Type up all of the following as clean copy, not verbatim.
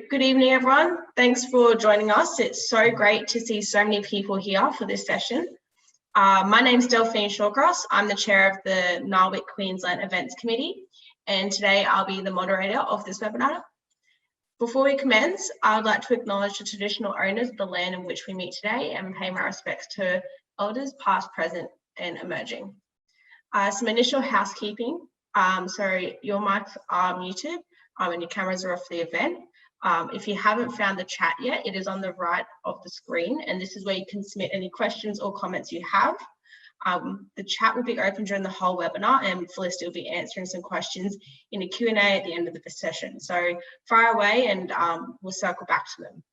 good evening, everyone. Thanks for joining us. It's so great to see so many people here for this session. My name's Delphine Shawcross. I'm the chair of the NAWIC Queensland Events Committee, and today I'll be the moderator of this webinar. Before we commence, I would like to acknowledge the traditional owners of the land in which we meet today and pay my respects to elders past, present, and emerging. Some initial housekeeping. So your mics are muted and your cameras are off the event. If you haven't found the chat yet, it is on the right of the screen, and this is where you can submit any questions or comments you have. The chat will be open during the whole webinar, and Felicity will be answering some questions in a Q&A at the end of the session. So fire away and we'll circle back to them.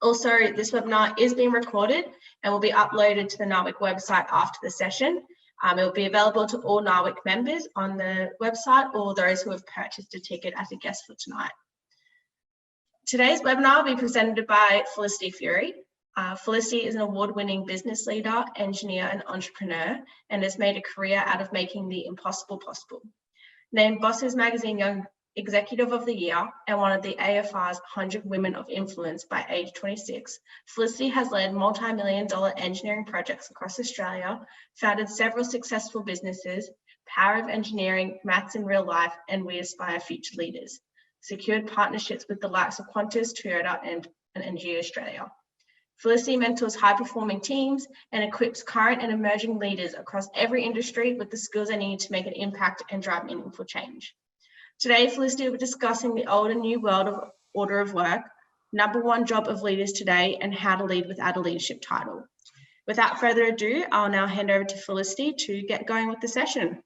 Also, this webinar is being recorded and will be uploaded to the NAWIC website after the session. It will be available to all NAWIC members on the website or those who have purchased a ticket as a guest for tonight. Today's webinar will be presented by Felicity Furey. Felicity is an award-winning business leader, engineer, and entrepreneur, and has made a career out of making the impossible possible. Named Bosses Magazine Young Executive of the Year and one of the AFR's 100 Women of Influence by age 26, Felicity has led multi-million-dollar engineering projects across Australia, founded several successful businesses, Power of Engineering, Maths in Real Life, and We Aspire Future Leaders, secured partnerships with the likes of Qantas, Toyota, and Energy Australia. Felicity mentors high-performing teams and equips current and emerging leaders across every industry with the skills they need to make an impact and drive meaningful change. Today, Felicity will be discussing the old and new world of order of work, #1 job of leaders today, and how to lead without a leadership title. Without further ado, I'll now hand over to Felicity to get going with the session.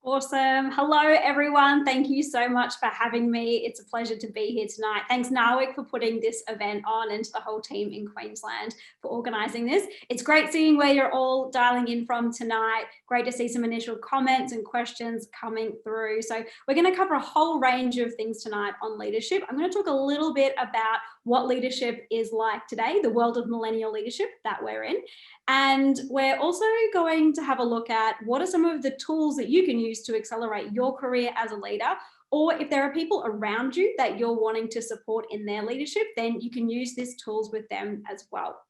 Awesome. Hello, everyone. Thank you so much for having me. It's a pleasure to be here tonight. Thanks, NAWIC, for putting this event on, and to the whole team in Queensland for organising this. It's great seeing where you're all dialing in from tonight. Great to see some initial comments and questions coming through. So we're going to cover a whole range of things tonight on leadership. I'm going to talk a little bit about what leadership is like today, the world of millennial leadership that we're in. And we're also going to have a look at what are some of the tools that you can use to accelerate your career as a leader, or if there are people around you that you're wanting to support in their leadership, then you can use these tools with them as well.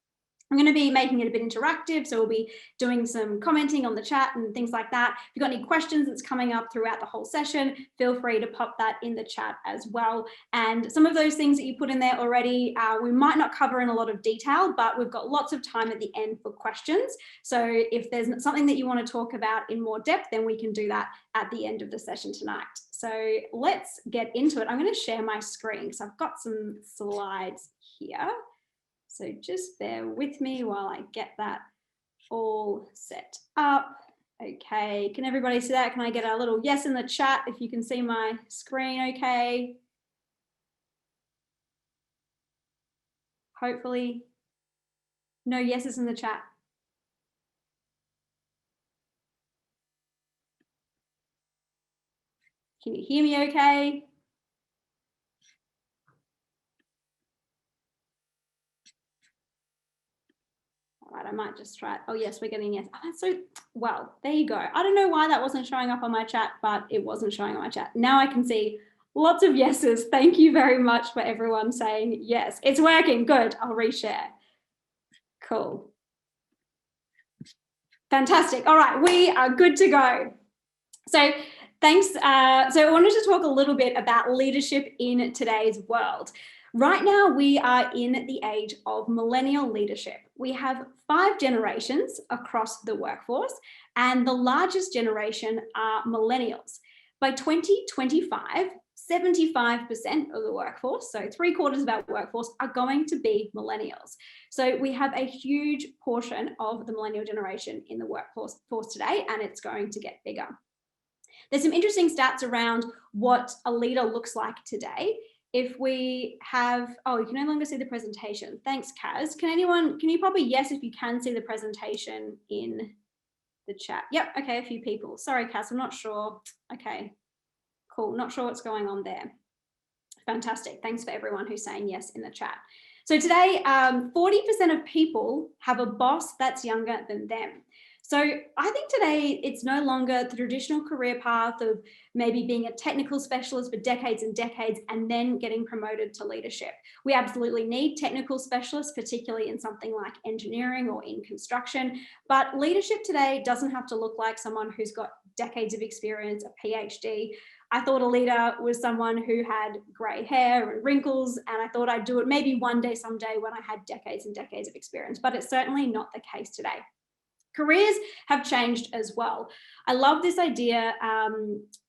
I'm going to be making it a bit interactive, so we'll be doing some commenting on the chat and things like that. If you've got any questions that's coming up throughout the whole session, feel free to pop that in the chat as well. And some of those things that you put in there already, we might not cover in a lot of detail, but we've got lots of time at the end for questions. So if there's something that you want to talk about in more depth, then we can do that at the end of the session tonight. So let's get into it. I'm going to share my screen because I've got some slides here. So just bear with me while I get that all set up. Okay, can everybody see that? Can I get a little yes in the chat if you can see my screen okay? Hopefully, no yeses in the chat. Can you hear me okay? All right, I might just try it. Oh yes, we're getting yes. Oh, that's so, well, there you go. I don't know why that wasn't showing up on my chat, but it wasn't showing on my chat. Now I can see lots of yeses. Thank you very much for everyone saying yes. It's working, good. I'll reshare. Cool. Fantastic. All right, we are good to go. So thanks. So I wanted to talk a little bit about leadership in today's world. Right now, we are in the age of millennial leadership. We have 5 generations across the workforce, and the largest generation are millennials. By 2025, 75% of the workforce, so 3/4 of our workforce, are going to be millennials. So we have a huge portion of the millennial generation in the workforce today, and it's going to get bigger. There's some interesting stats around what a leader looks like today. If we have, oh, you can no longer see the presentation. Thanks, Kaz. Can you probably yes if you can see the presentation in the chat? Yep, okay, a few people. Sorry, Kaz, I'm not sure. Okay, cool, not sure what's going on there. Fantastic, thanks for everyone who's saying yes in the chat. So today, 40% of people have a boss that's younger than them. So I think today it's no longer the traditional career path of maybe being a technical specialist for decades and decades and then getting promoted to leadership. We absolutely need technical specialists, particularly in something like engineering or in construction, but leadership today doesn't have to look like someone who's got decades of experience, a PhD. I thought a leader was someone who had grey hair and wrinkles, and I thought I'd do it maybe one day, someday, when I had decades and decades of experience, but it's certainly not the case today. Careers have changed as well. I love this idea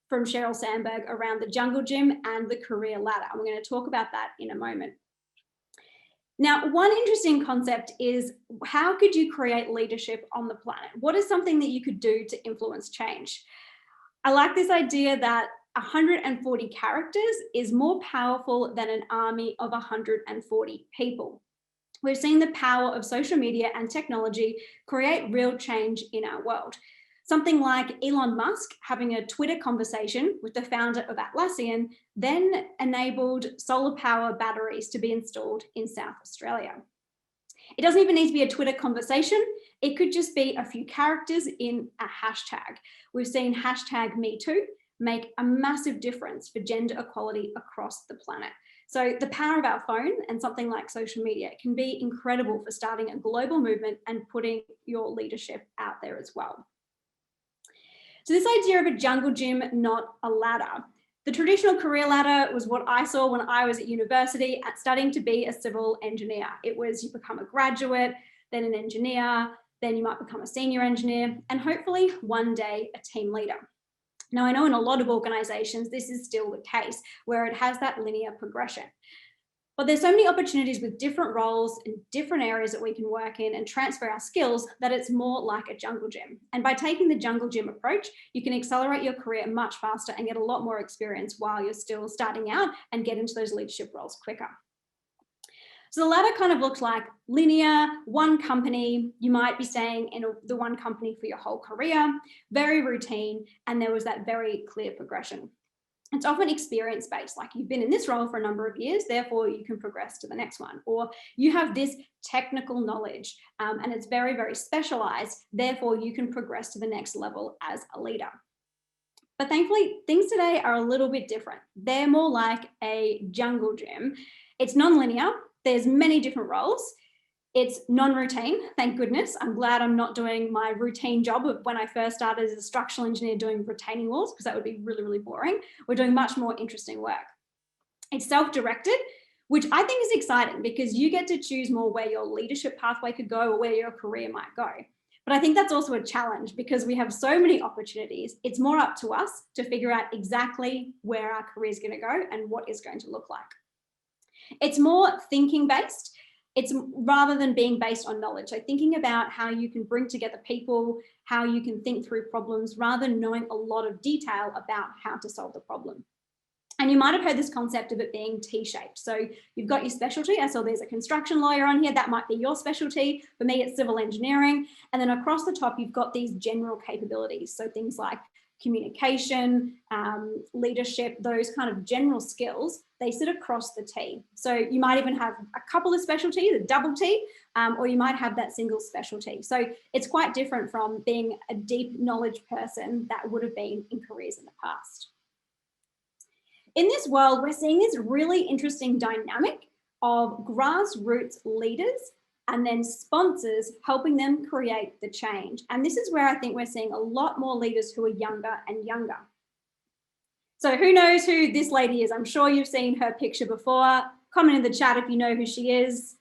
from Sheryl Sandberg around the jungle gym and the career ladder. We're going to talk about that in a moment. Now, one interesting concept is, how could you create leadership on the planet? What is something that you could do to influence change? I like this idea that 140 characters is more powerful than an army of 140 people. We've seen the power of social media and technology create real change in our world. Something like Elon Musk having a Twitter conversation with the founder of Atlassian then enabled solar power batteries to be installed in South Australia. It doesn't even need to be a Twitter conversation. It could just be a few characters in a hashtag. We've seen hashtag #MeToo make a massive difference for gender equality across the planet. So the power of our phone and something like social media can be incredible for starting a global movement and putting your leadership out there as well. So this idea of a jungle gym, not a ladder. The traditional career ladder was what I saw when I was at university studying to be a civil engineer. It was, you become a graduate, then an engineer, then you might become a senior engineer, and hopefully one day a team leader. Now, I know in a lot of organizations, this is still the case, where it has that linear progression. But there's so many opportunities with different roles and different areas that we can work in and transfer our skills that it's more like a jungle gym. And by taking the jungle gym approach, you can accelerate your career much faster and get a lot more experience while you're still starting out and get into those leadership roles quicker. So the ladder kind of looks like linear, one company. You might be staying in the one company for your whole career, very routine, and there was that very clear progression. It's often experience-based, like you've been in this role for a number of years, therefore you can progress to the next one. Or you have this technical knowledge and it's very, very specialized, therefore you can progress to the next level as a leader. But thankfully, things today are a little bit different. They're more like a jungle gym. It's non-linear. There's many different roles. It's non-routine, thank goodness. I'm glad I'm not doing my routine job of when I first started as a structural engineer doing retaining walls, because that would be really, really boring. We're doing much more interesting work. It's self-directed, which I think is exciting because you get to choose more where your leadership pathway could go or where your career might go. But I think that's also a challenge because we have so many opportunities. It's more up to us to figure out exactly where our career is going to go and what it's going to look like. It's more thinking based. It's rather than being based on knowledge. So thinking about how you can bring together people, how you can think through problems, rather than knowing a lot of detail about how to solve the problem. And you might have heard this concept of it being T-shaped. So you've got your specialty. I saw there's a construction lawyer on here. That might be your specialty. For me, it's civil engineering. And then across the top, you've got these general capabilities. So things like communication, leadership, those kind of general skills, they sit across the T. So you might even have a couple of specialties, a double T, or you might have that single specialty. So it's quite different from being a deep knowledge person that would have been in careers in the past. In this world, we're seeing this really interesting dynamic of grassroots leaders and then sponsors helping them create the change. And this is where I think we're seeing a lot more leaders who are younger and younger. So who knows who this lady is? I'm sure you've seen her picture before. Comment in the chat if you know who she is.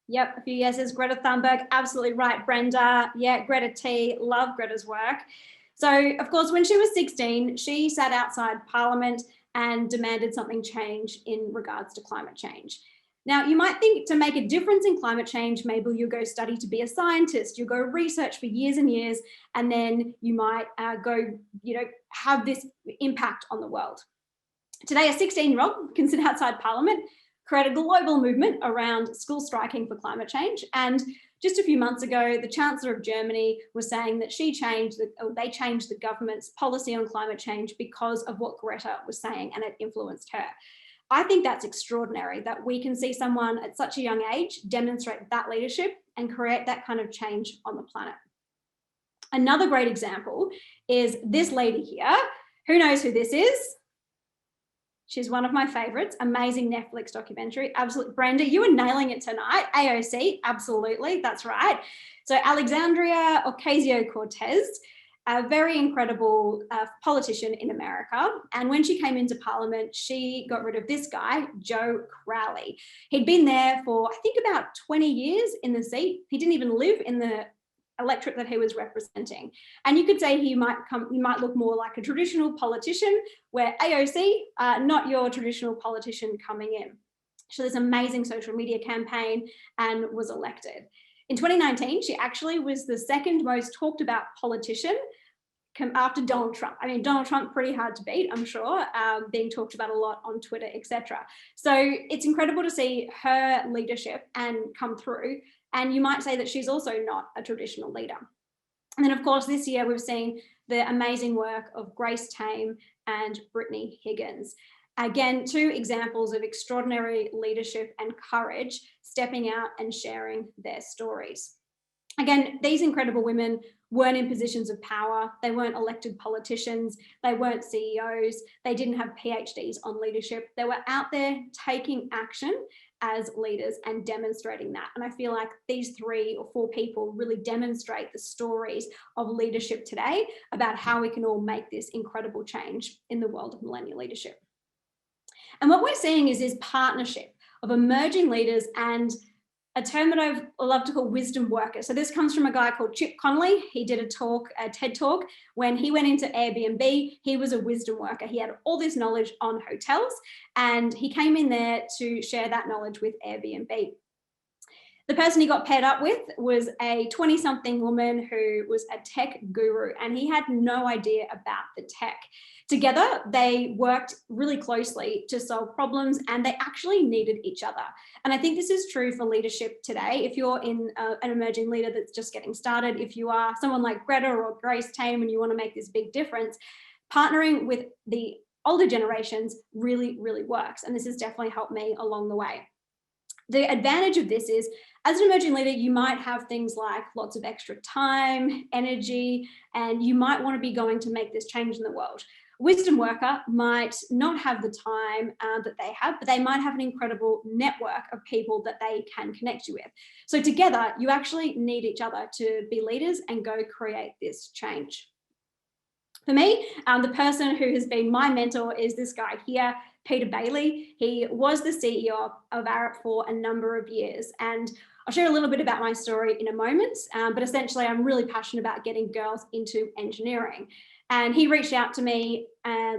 Yep, a few yeses. Greta Thunberg, absolutely right, Brenda. Yeah, Greta T, love Greta's work. So, of course, when she was 16, she sat outside Parliament and demanded something change in regards to climate change. Now, you might think to make a difference in climate change, maybe you'll go study to be a scientist, you'll go research for years and years, and then you might go, have this impact on the world. Today, a 16-year-old can sit outside Parliament, create a global movement around school striking for climate change. And just a few months ago, the Chancellor of Germany was saying that they changed the government's policy on climate change because of what Greta was saying, and it influenced her. I think that's extraordinary that we can see someone at such a young age demonstrate that leadership and create that kind of change on the planet. Another great example is this lady here. Who knows who this is? She's one of my favorites. Amazing Netflix documentary. Absolutely. Brenda, you were nailing it tonight. AOC, absolutely. That's right. So Alexandria Ocasio-Cortez, a very incredible politician in America. And when she came into Parliament, she got rid of this guy, Joe Crowley. He'd been there for, I think, about 20 years in the seat. He didn't even live in the electorate that he was representing. And you could say he might look more like a traditional politician, where AOC, not your traditional politician coming in. So this amazing social media campaign and was elected. In 2019, she actually was the second most talked about politician after Donald Trump. I mean, Donald Trump, pretty hard to beat, I'm sure, being talked about a lot on Twitter, etc. So it's incredible to see her leadership and come through. And you might say that she's also not a traditional leader. And then, of course, this year we've seen the amazing work of Grace Tame and Brittany Higgins. Again, two examples of extraordinary leadership and courage, stepping out and sharing their stories. Again, these incredible women weren't in positions of power. They weren't elected politicians. They weren't CEOs. They didn't have PhDs on leadership. They were out there taking action as leaders and demonstrating that. And I feel like these 3 or 4 people really demonstrate the stories of leadership today about how we can all make this incredible change in the world of millennial leadership. And what we're seeing is this partnership of emerging leaders and a term that I love to call wisdom workers. So this comes from a guy called Chip Conley. He did a TED talk. When he went into Airbnb, he was a wisdom worker. He had all this knowledge on hotels, and he came in there to share that knowledge with Airbnb. The person he got paired up with was a 20-something woman who was a tech guru, and he had no idea about the tech. Together, they worked really closely to solve problems, and they actually needed each other. And I think this is true for leadership today. If you're in an emerging leader that's just getting started, if you are someone like Greta or Grace Tame and you want to make this big difference, partnering with the older generations really, really works. And this has definitely helped me along the way. The advantage of this is, as an emerging leader, you might have things like lots of extra time, energy, and you might want to be going to make this change in the world. Wisdom worker might not have the time that they have, but they might have an incredible network of people that they can connect you with. So together, you actually need each other to be leaders and go create this change. For me, the person who has been my mentor is this guy here, Peter Bailey. He was the CEO of AUDIT for a number of years, and I'll share a little bit about my story in a moment, but essentially I'm really passionate about getting girls into engineering. And he reached out to me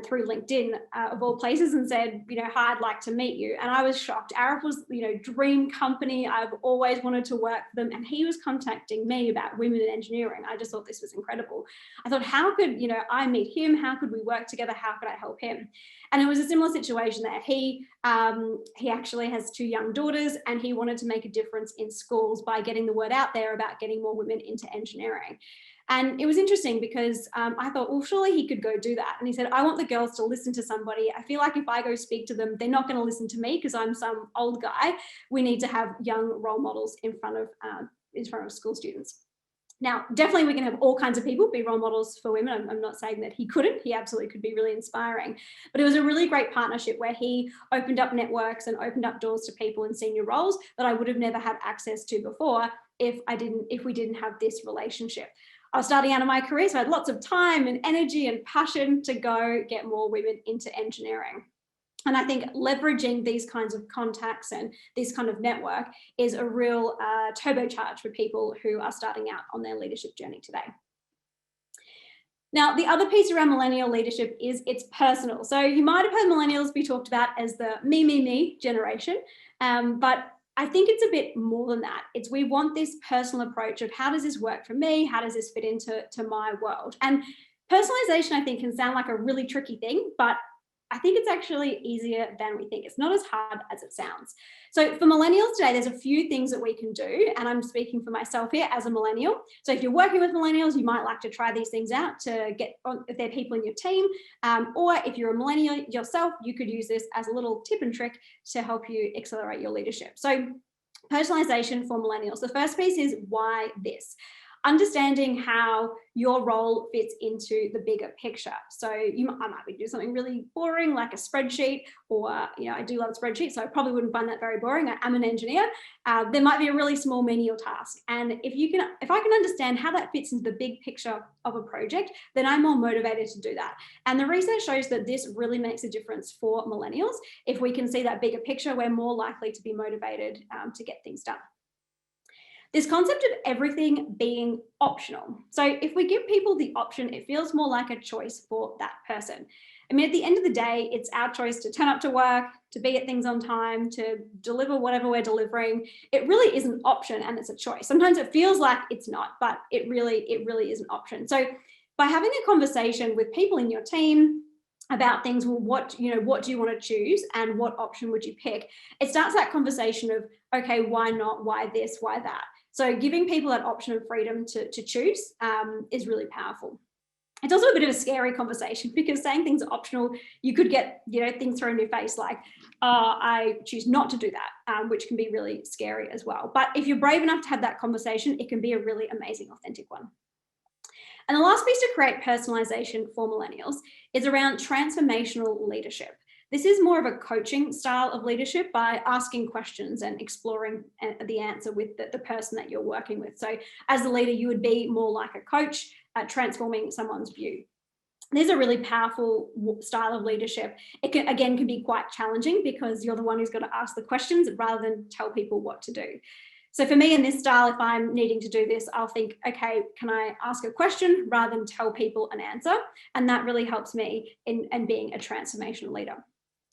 through LinkedIn, of all places, and said, hi, I'd like to meet you. And I was shocked. AUDIT was, dream company. I've always wanted to work for them. And he was contacting me about women in engineering. I just thought this was incredible. I thought, how could, I meet him? How could we work together? How could I help him? And it was a similar situation there. He actually has 2 young daughters, and he wanted to make a difference in schools by getting the word out there about getting more women into engineering. And it was interesting because I thought, well, surely he could go do that. And he said, I want the girls to listen to somebody. I feel like if I go speak to them, they're not going to listen to me because I'm some old guy. We need to have young role models in front of school students. Now, definitely we can have all kinds of people be role models for women. I'm not saying that he couldn't. He absolutely could be really inspiring. But it was a really great partnership where he opened up networks and opened up doors to people in senior roles that I would have never had access to before if we didn't have this relationship. I was starting out in my career, so I had lots of time and energy and passion to go get more women into engineering. And I think leveraging these kinds of contacts and this kind of network is a real turbocharge for people who are starting out on their leadership journey today. Now, the other piece around millennial leadership is it's personal. So you might have heard millennials be talked about as the me generation, but I think it's a bit more than that. We want this personal approach of how does this work for me? How does this fit into my world? And personalization, I think, can sound like a really tricky thing, but I think it's actually easier than we think. It's not as hard as it sounds. So for millennials today, there's a few things that we can do, and I'm speaking for myself here as a millennial. So if you're working with millennials, you might like to try these things out to get on, if there are people in your team, or if you're a millennial yourself, you could use this as a little tip and trick to help you accelerate your leadership. So personalization for millennials. The first piece is why this. Understanding how your role fits into the bigger picture. So I might be doing something really boring like a spreadsheet, or I do love spreadsheets, so I probably wouldn't find that very boring. I'm an engineer. There might be a really small menial task, and if I can understand how that fits into the big picture of a project, then I'm more motivated to do that. And the research shows that this really makes a difference for millennials. If we can see that bigger picture, we're more likely to be motivated to get things done. This concept of everything being optional. So if we give people the option, it feels more like a choice for that person. I mean, at the end of the day, it's our choice to turn up to work, to be at things on time, to deliver whatever we're delivering. It really is an option, and it's a choice. Sometimes it feels like it's not, but it really is an option. So by having a conversation with people in your team about things, well, what do you want to choose and what option would you pick? It starts that conversation of, okay, why not, why this, why that? So giving people that option of freedom to choose is really powerful. It's also a bit of a scary conversation because saying things are optional, you could get things thrown in your face like, I choose not to do that, which can be really scary as well. But if you're brave enough to have that conversation, it can be a really amazing, authentic one. And the last piece to create personalization for millennials is around transformational leadership. This is more of a coaching style of leadership by asking questions and exploring the answer with the person that you're working with. So as a leader, you would be more like a coach, transforming someone's view. These are really powerful style of leadership. It can be quite challenging because you're the one who's got to ask the questions rather than tell people what to do. So for me in this style, if I'm needing to do this, I'll think, okay, can I ask a question rather than tell people an answer? And that really helps me in being a transformational leader.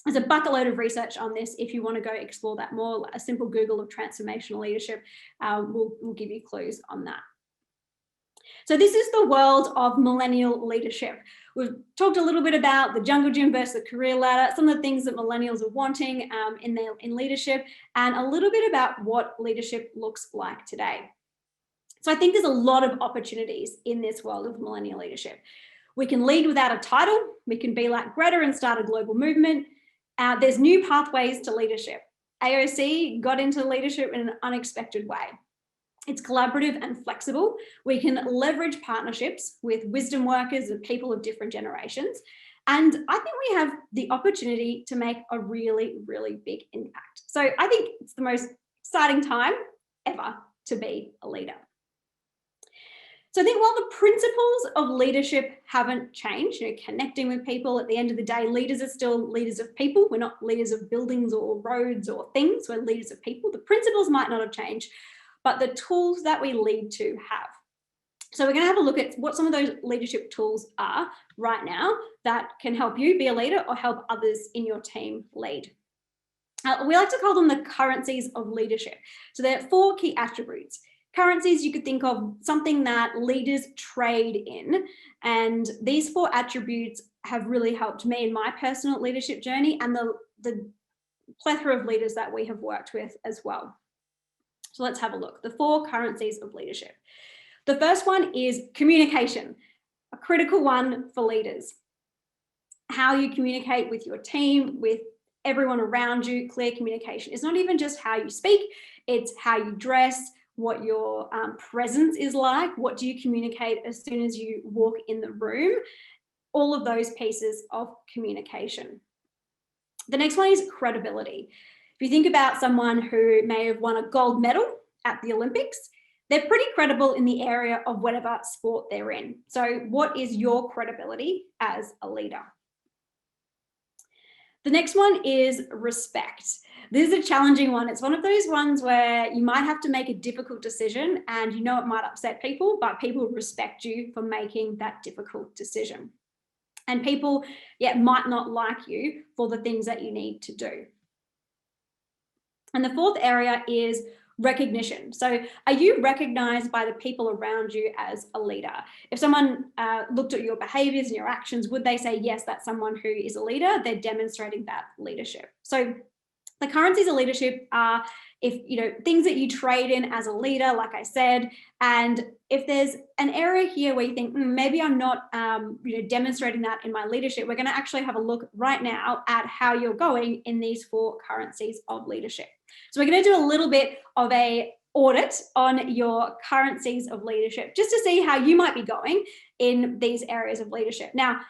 There's a bucket load of research on this. If you want to go explore that more, a simple Google of transformational leadership will give you clues on that. So this is the world of millennial leadership. We've talked a little bit about the jungle gym versus the career ladder, some of the things that millennials are wanting in leadership, and a little bit about what leadership looks like today. So I think there's a lot of opportunities in this world of millennial leadership. We can lead without a title. We can be like Greta and start a global movement. There's new pathways to leadership. AOC got into leadership in an unexpected way. It's collaborative and flexible. We can leverage partnerships with wisdom workers and people of different generations. And I think we have the opportunity to make a really, really big impact. So I think it's the most exciting time ever to be a leader. So I think while the principles of leadership haven't changed, connecting with people, at the end of the day, leaders are still leaders of people. We're not leaders of buildings or roads or things. We're leaders of people. The principles might not have changed, but the tools that we lead to have. So we're going to have a look at what some of those leadership tools are right now that can help you be a leader or help others in your team lead. We like to call them the currencies of leadership. So there are 4 key attributes. Currencies, you could think of something that leaders trade in. And these 4 attributes have really helped me in my personal leadership journey and the plethora of leaders that we have worked with as well. So let's have a look. The 4 currencies of leadership. The first one is communication, a critical one for leaders. How you communicate with your team, with everyone around you, clear communication. It's not even just how you speak, it's how you dress, what your presence is like, what do you communicate as soon as you walk in the room, all of those pieces of communication. The next one is credibility. If you think about someone who may have won a gold medal at the Olympics, they're pretty credible in the area of whatever sport they're in. So what is your credibility as a leader? The next one is respect. This is a challenging one. It's one of those ones where you might have to make a difficult decision and it might upset people, but people respect you for making that difficult decision. And people, might not like you for the things that you need to do. And the 4th area is recognition. So are you recognized by the people around you as a leader? If someone looked at your behaviors and your actions, would they say, yes, that's someone who is a leader? They're demonstrating that leadership. So the currencies of leadership are, if things that you trade in as a leader, like I said, and if there's an area here where you think maybe I'm not demonstrating that in my leadership, we're going to actually have a look right now at how you're going in these 4 currencies of leadership. So we're going to do a little bit of a audit on your currencies of leadership, just to see how you might be going in these areas of leadership. Now,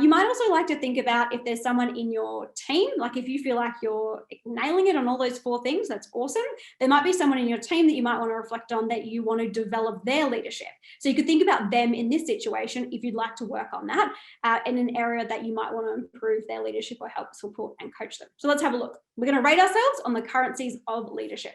you might also like to think about if there's someone in your team, like if you feel like you're nailing it on all those 4 things, that's awesome. There might be someone in your team that you might want to reflect on, that you want to develop their leadership. So you could think about them in this situation if you'd like to work on that in an area that you might want to improve their leadership or help support and coach them. So let's have a look. We're going to rate ourselves on the currencies of leadership.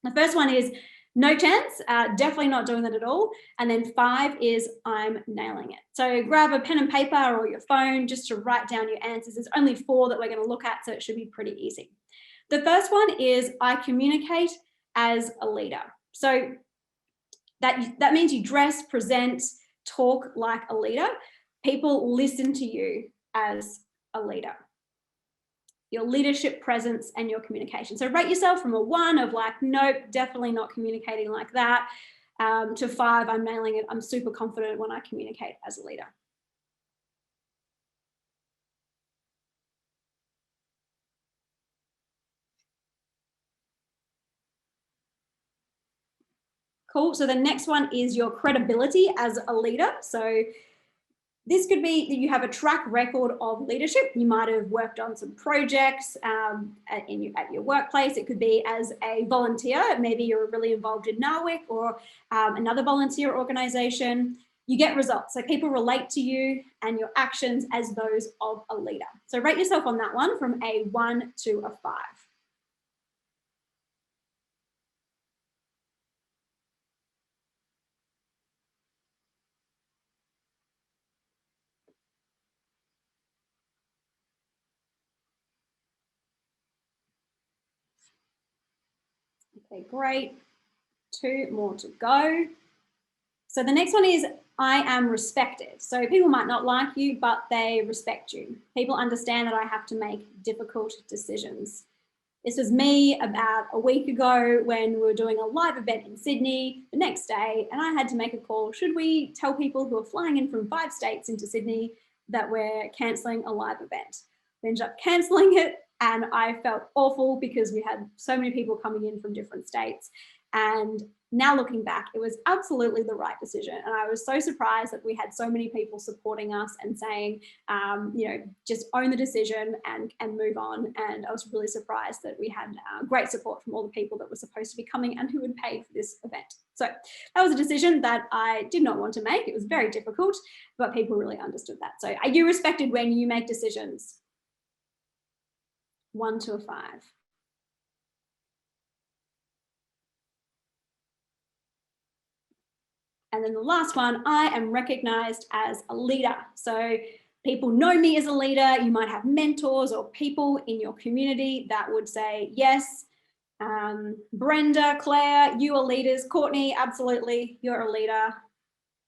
The first one is no chance, definitely not doing that at all. And then 5 is I'm nailing it. So grab a pen and paper or your phone just to write down your answers. There's only 4 that we're going to look at, so it should be pretty easy. The first one is I communicate as a leader. So that means you dress, present, talk like a leader. People listen to you as a leader. Your leadership presence and your communication. So rate yourself from a 1 of like, nope, definitely not communicating like that, to 5, I'm nailing it. I'm super confident when I communicate as a leader. Cool. So the next one is your credibility as a leader. So this could be that you have a track record of leadership. You might have worked on some projects at your workplace. It could be as a volunteer. Maybe you're really involved in NAWIC or another volunteer organization. You get results. So people relate to you and your actions as those of a leader. So rate yourself on that one from a 1 to a 5. Okay, great. 2 more to go. So the next one is I am respected. So people might not like you, but they respect you. People understand that I have to make difficult decisions. This was me about a week ago when we were doing a live event in Sydney the next day, and I had to make a call. Should we tell people who are flying in from 5 states into Sydney that we're cancelling a live event? We ended up cancelling it, and I felt awful because we had so many people coming in from different states. And now looking back, it was absolutely the right decision. And I was so surprised that we had so many people supporting us and saying, just own the decision and move on. And I was really surprised that we had great support from all the people that were supposed to be coming and who had paid for this event. So that was a decision that I did not want to make. It was very difficult, but people really understood that. So are you respected when you make decisions? 1 to a 5. And then the last one, I am recognized as a leader. So people know me as a leader. You might have mentors or people in your community that would say, yes, Brenda, Claire, you are leaders. Courtney, absolutely, you're a leader.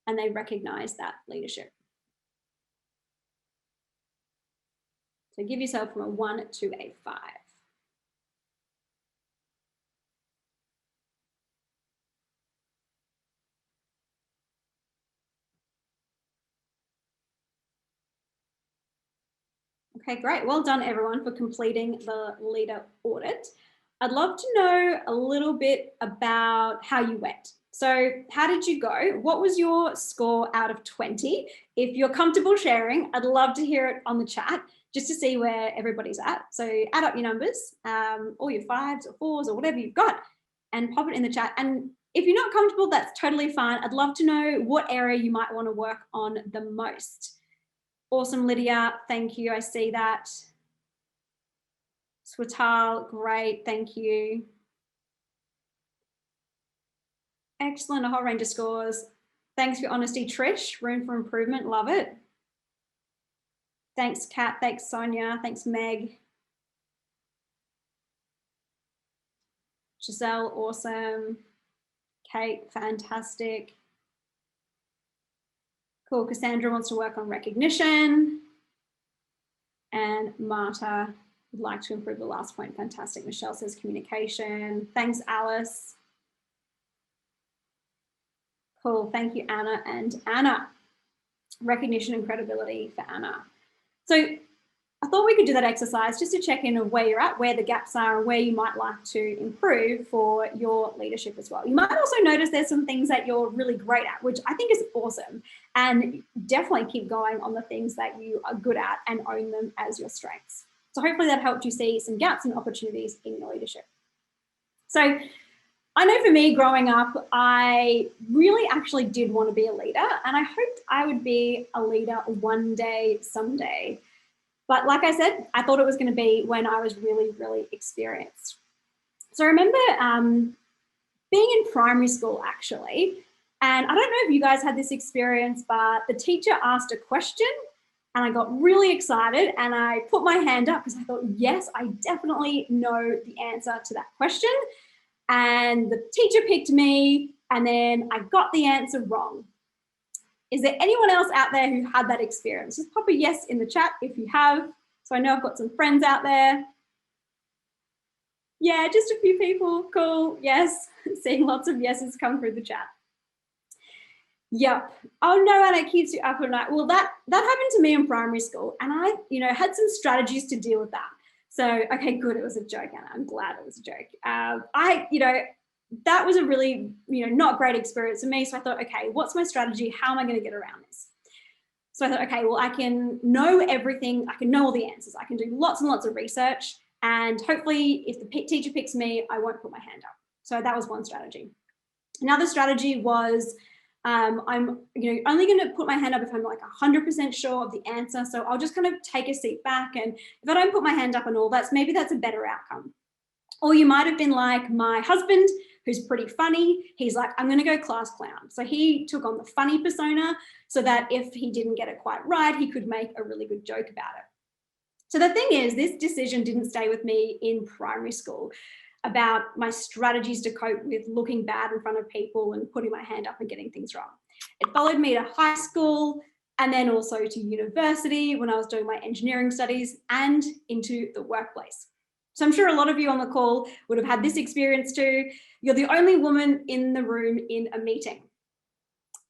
And they recognize that leadership. So give yourself from a 1 to a 5. Okay, great. Well done, everyone, for completing the leader audit. I'd love to know a little bit about how you went. So how did you go? What was your score out of 20? If you're comfortable sharing, I'd love to hear it on the chat just to see where everybody's at. So add up your numbers, all your 5s or 4s or whatever you've got, and pop it in the chat. And if you're not comfortable, that's totally fine. I'd love to know what area you might want to work on the most. Awesome, Lydia. Thank you. I see that. Swatal, great. Thank you. Excellent. A whole range of scores. Thanks for your honesty, Trish. Room for improvement. Love it. Thanks, Kat. Thanks, Sonia. Thanks, Meg. Giselle, awesome. Kate, fantastic. Cool, Cassandra wants to work on recognition. And Marta would like to improve the last point, fantastic. Michelle says communication. Thanks, Alice. Cool, thank you, Anna and Anna. Recognition and credibility for Anna. So I thought we could do that exercise just to check in of where you're at, where the gaps are, and where you might like to improve for your leadership as well. You might also notice there's some things that you're really great at, which I think is awesome. And definitely keep going on the things that you are good at and own them as your strengths. So hopefully that helped you see some gaps and opportunities in your leadership. So I know for me growing up, I really actually did want to be a leader, and I hoped I would be a leader one day, someday. But like I said, I thought it was going to be when I was really, really experienced. So I remember being in primary school actually, and I don't know if you guys had this experience, but the teacher asked a question and I got really excited and I put my hand up because I thought, yes, I definitely know the answer to that question. And the teacher picked me and then I got the answer wrong. Is there anyone else out there who had that experience? Just pop a yes in the chat if you have. So I know I've got some friends out there. Yeah, just a few people. Cool. Yes. Seeing lots of yeses come through the chat. Yep. Oh no, and it keeps you up at night. Well, that happened to me in primary school, and I, had some strategies to deal with that. So, okay, good. It was a joke, Anna. I'm glad it was a joke. That was a really, not great experience for me. So I thought, okay, what's my strategy? How am I going to get around this? So I thought, okay, well, I can know everything. I can know all the answers. I can do lots and lots of research. And hopefully if the teacher picks me, I won't put my hand up. So that was one strategy. Another strategy was I'm only going to put my hand up if I'm like 100% sure of the answer. So I'll just kind of take a seat back. And if I don't put my hand up and all, maybe that's a better outcome. Or you might have been like my husband, who's pretty funny. He's like, I'm going to go class clown. So he took on the funny persona so that if he didn't get it quite right, he could make a really good joke about it. So the thing is, this decision didn't stay with me in primary school about my strategies to cope with looking bad in front of people and putting my hand up and getting things wrong. It followed me to high school and then also to university when I was doing my engineering studies and into the workplace. So I'm sure a lot of you on the call would have had this experience too. You're the only woman in the room in a meeting.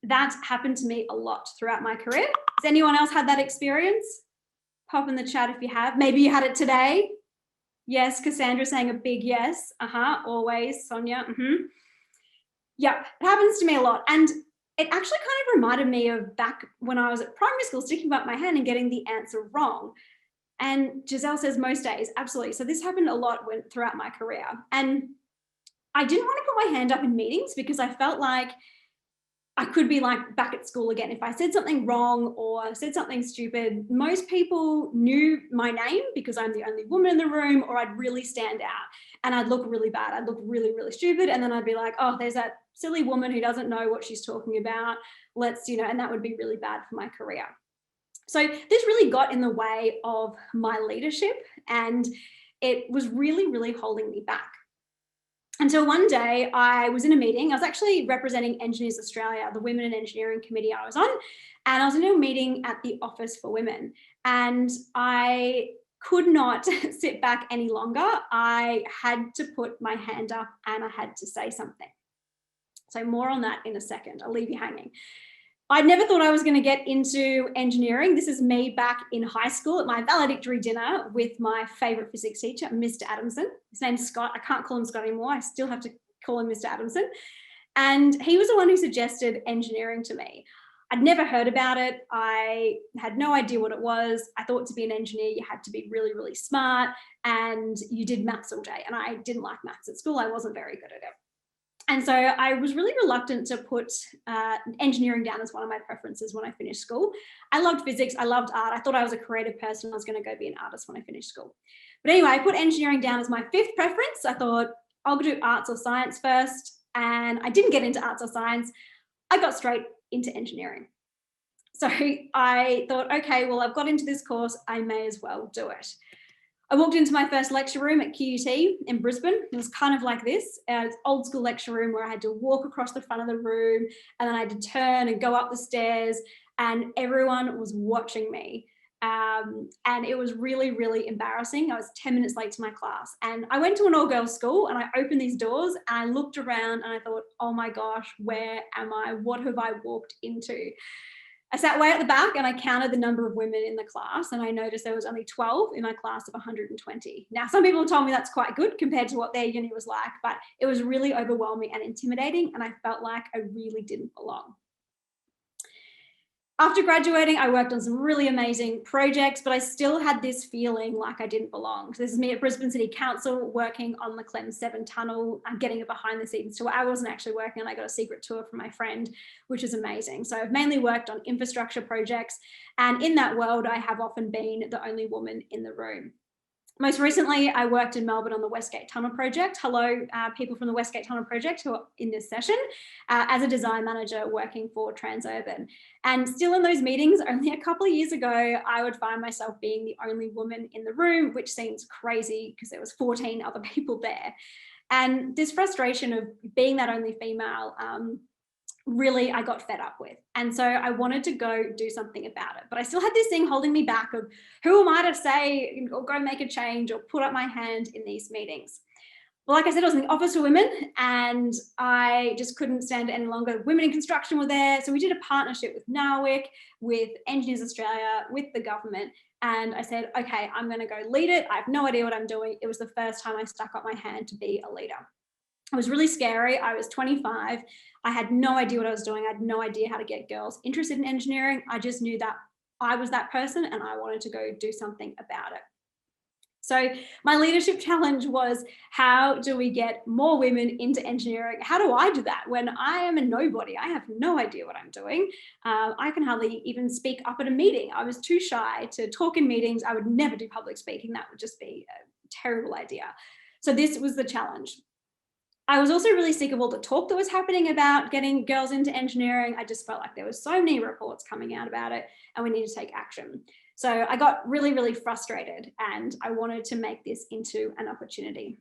That happened to me a lot throughout my career. Has anyone else had that experience? Pop in the chat if you have. Maybe you had it today. Yes, Cassandra saying a big yes. Always. Sonia. Yeah, it happens to me a lot. And it actually kind of reminded me of back when I was at primary school, sticking up my hand and getting the answer wrong. And Giselle says most days, absolutely. So this happened a lot throughout my career. And I didn't want to put my hand up in meetings because I felt like I could be like back at school again. If I said something wrong or said something stupid, most people knew my name because I'm the only woman in the room, or I'd really stand out and I'd look really bad. I'd look really, really stupid. And then I'd be like, oh, there's that silly woman who doesn't know what she's talking about. And that would be really bad for my career. So this really got in the way of my leadership, and it was really, really holding me back. Until one day I was in a meeting. I was actually representing Engineers Australia, the Women in Engineering committee I was on, and I was in a meeting at the Office for Women, and I could not sit back any longer. I had to put my hand up and I had to say something. So more on that in a second. I'll leave you hanging. I never thought I was going to get into engineering. This is me back in high school at my valedictory dinner with my favorite physics teacher, Mr. Adamson. His name's Scott. I can't call him Scott anymore. I still have to call him Mr. Adamson. And he was the one who suggested engineering to me. I'd never heard about it. I had no idea what it was. I thought to be an engineer, you had to be really, really smart and you did maths all day. And I didn't like maths at school. I wasn't very good at it. And so I was really reluctant to put engineering down as one of my preferences when I finished school. I loved physics, I loved art. I thought I was a creative person. I was going to go be an artist when I finished school. But anyway, I put engineering down as my fifth preference. I thought I'll do arts or science first. And I didn't get into arts or science. I got straight into engineering. So I thought, okay, well, I've got into this course. I may as well do it. I walked into my first lecture room at QUT in Brisbane. It was kind of like this, old school lecture room where I had to walk across the front of the room and then I had to turn and go up the stairs and everyone was watching me. And it was really, really embarrassing. I was 10 minutes late to my class and I went to an all-girls school and I opened these doors and I looked around and I thought, oh my gosh, where am I? What have I walked into? I sat way at the back and I counted the number of women in the class and I noticed there was only 12 in my class of 120. Now, some people told me that's quite good compared to what their uni was like, but it was really overwhelming and intimidating and I felt like I really didn't belong. After graduating, I worked on some really amazing projects, but I still had this feeling like I didn't belong. So this is me at Brisbane City Council working on the Clem 7 tunnel and getting a behind the scenes tour. I wasn't actually working and I got a secret tour from my friend, which is amazing. So I've mainly worked on infrastructure projects. And in that world, I have often been the only woman in the room. Most recently, I worked in Melbourne on the Westgate Tunnel project. Hello, people from the Westgate Tunnel project who are in this session, as a design manager working for Transurban. And still in those meetings, only a couple of years ago, I would find myself being the only woman in the room, which seems crazy because there was 14 other people there. And this frustration of being that only female, really I got fed up with. And so I wanted to go do something about it. But I still had this thing holding me back of who am I to say or go make a change or put up my hand in these meetings. Well, like I said, I was in the Office for Women and I just couldn't stand it any longer. Women in construction were there. So we did a partnership with NAWIC, with Engineers Australia, with the government. And I said, okay, I'm going to go lead it. I have no idea what I'm doing. It was the first time I stuck up my hand to be a leader. It was really scary. I was 25. I had no idea what I was doing. I had no idea how to get girls interested in engineering. I just knew that I was that person and I wanted to go do something about it. So my leadership challenge was, how do we get more women into engineering? How do I do that when I am a nobody? I have no idea what I'm doing. I can hardly even speak up at a meeting. I was too shy to talk in meetings. I would never do public speaking. That would just be a terrible idea. So this was the challenge. I was also really sick of all the talk that was happening about getting girls into engineering. I just felt like there were so many reports coming out about it and we needed to take action. So I got really, really frustrated and I wanted to make this into an opportunity.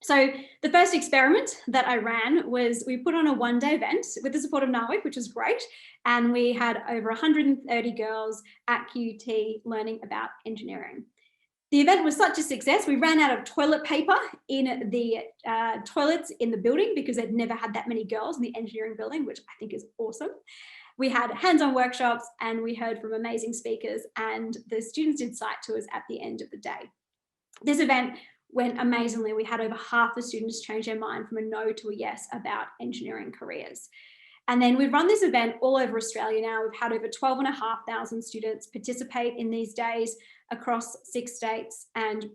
So the first experiment that I ran was we put on a one-day event with the support of NAWIC, which was great. And we had over 130 girls at QUT learning about engineering. The event was such a success, we ran out of toilet paper in the toilets in the building because they'd never had that many girls in the engineering building, which I think is awesome. We had hands-on workshops and we heard from amazing speakers and the students did site tours at the end of the day. This event went amazingly. We had over half the students change their mind from a no to a yes about engineering careers. And then we've run this event all over Australia now. We've had over 12,500 students participate in these days across 6 states and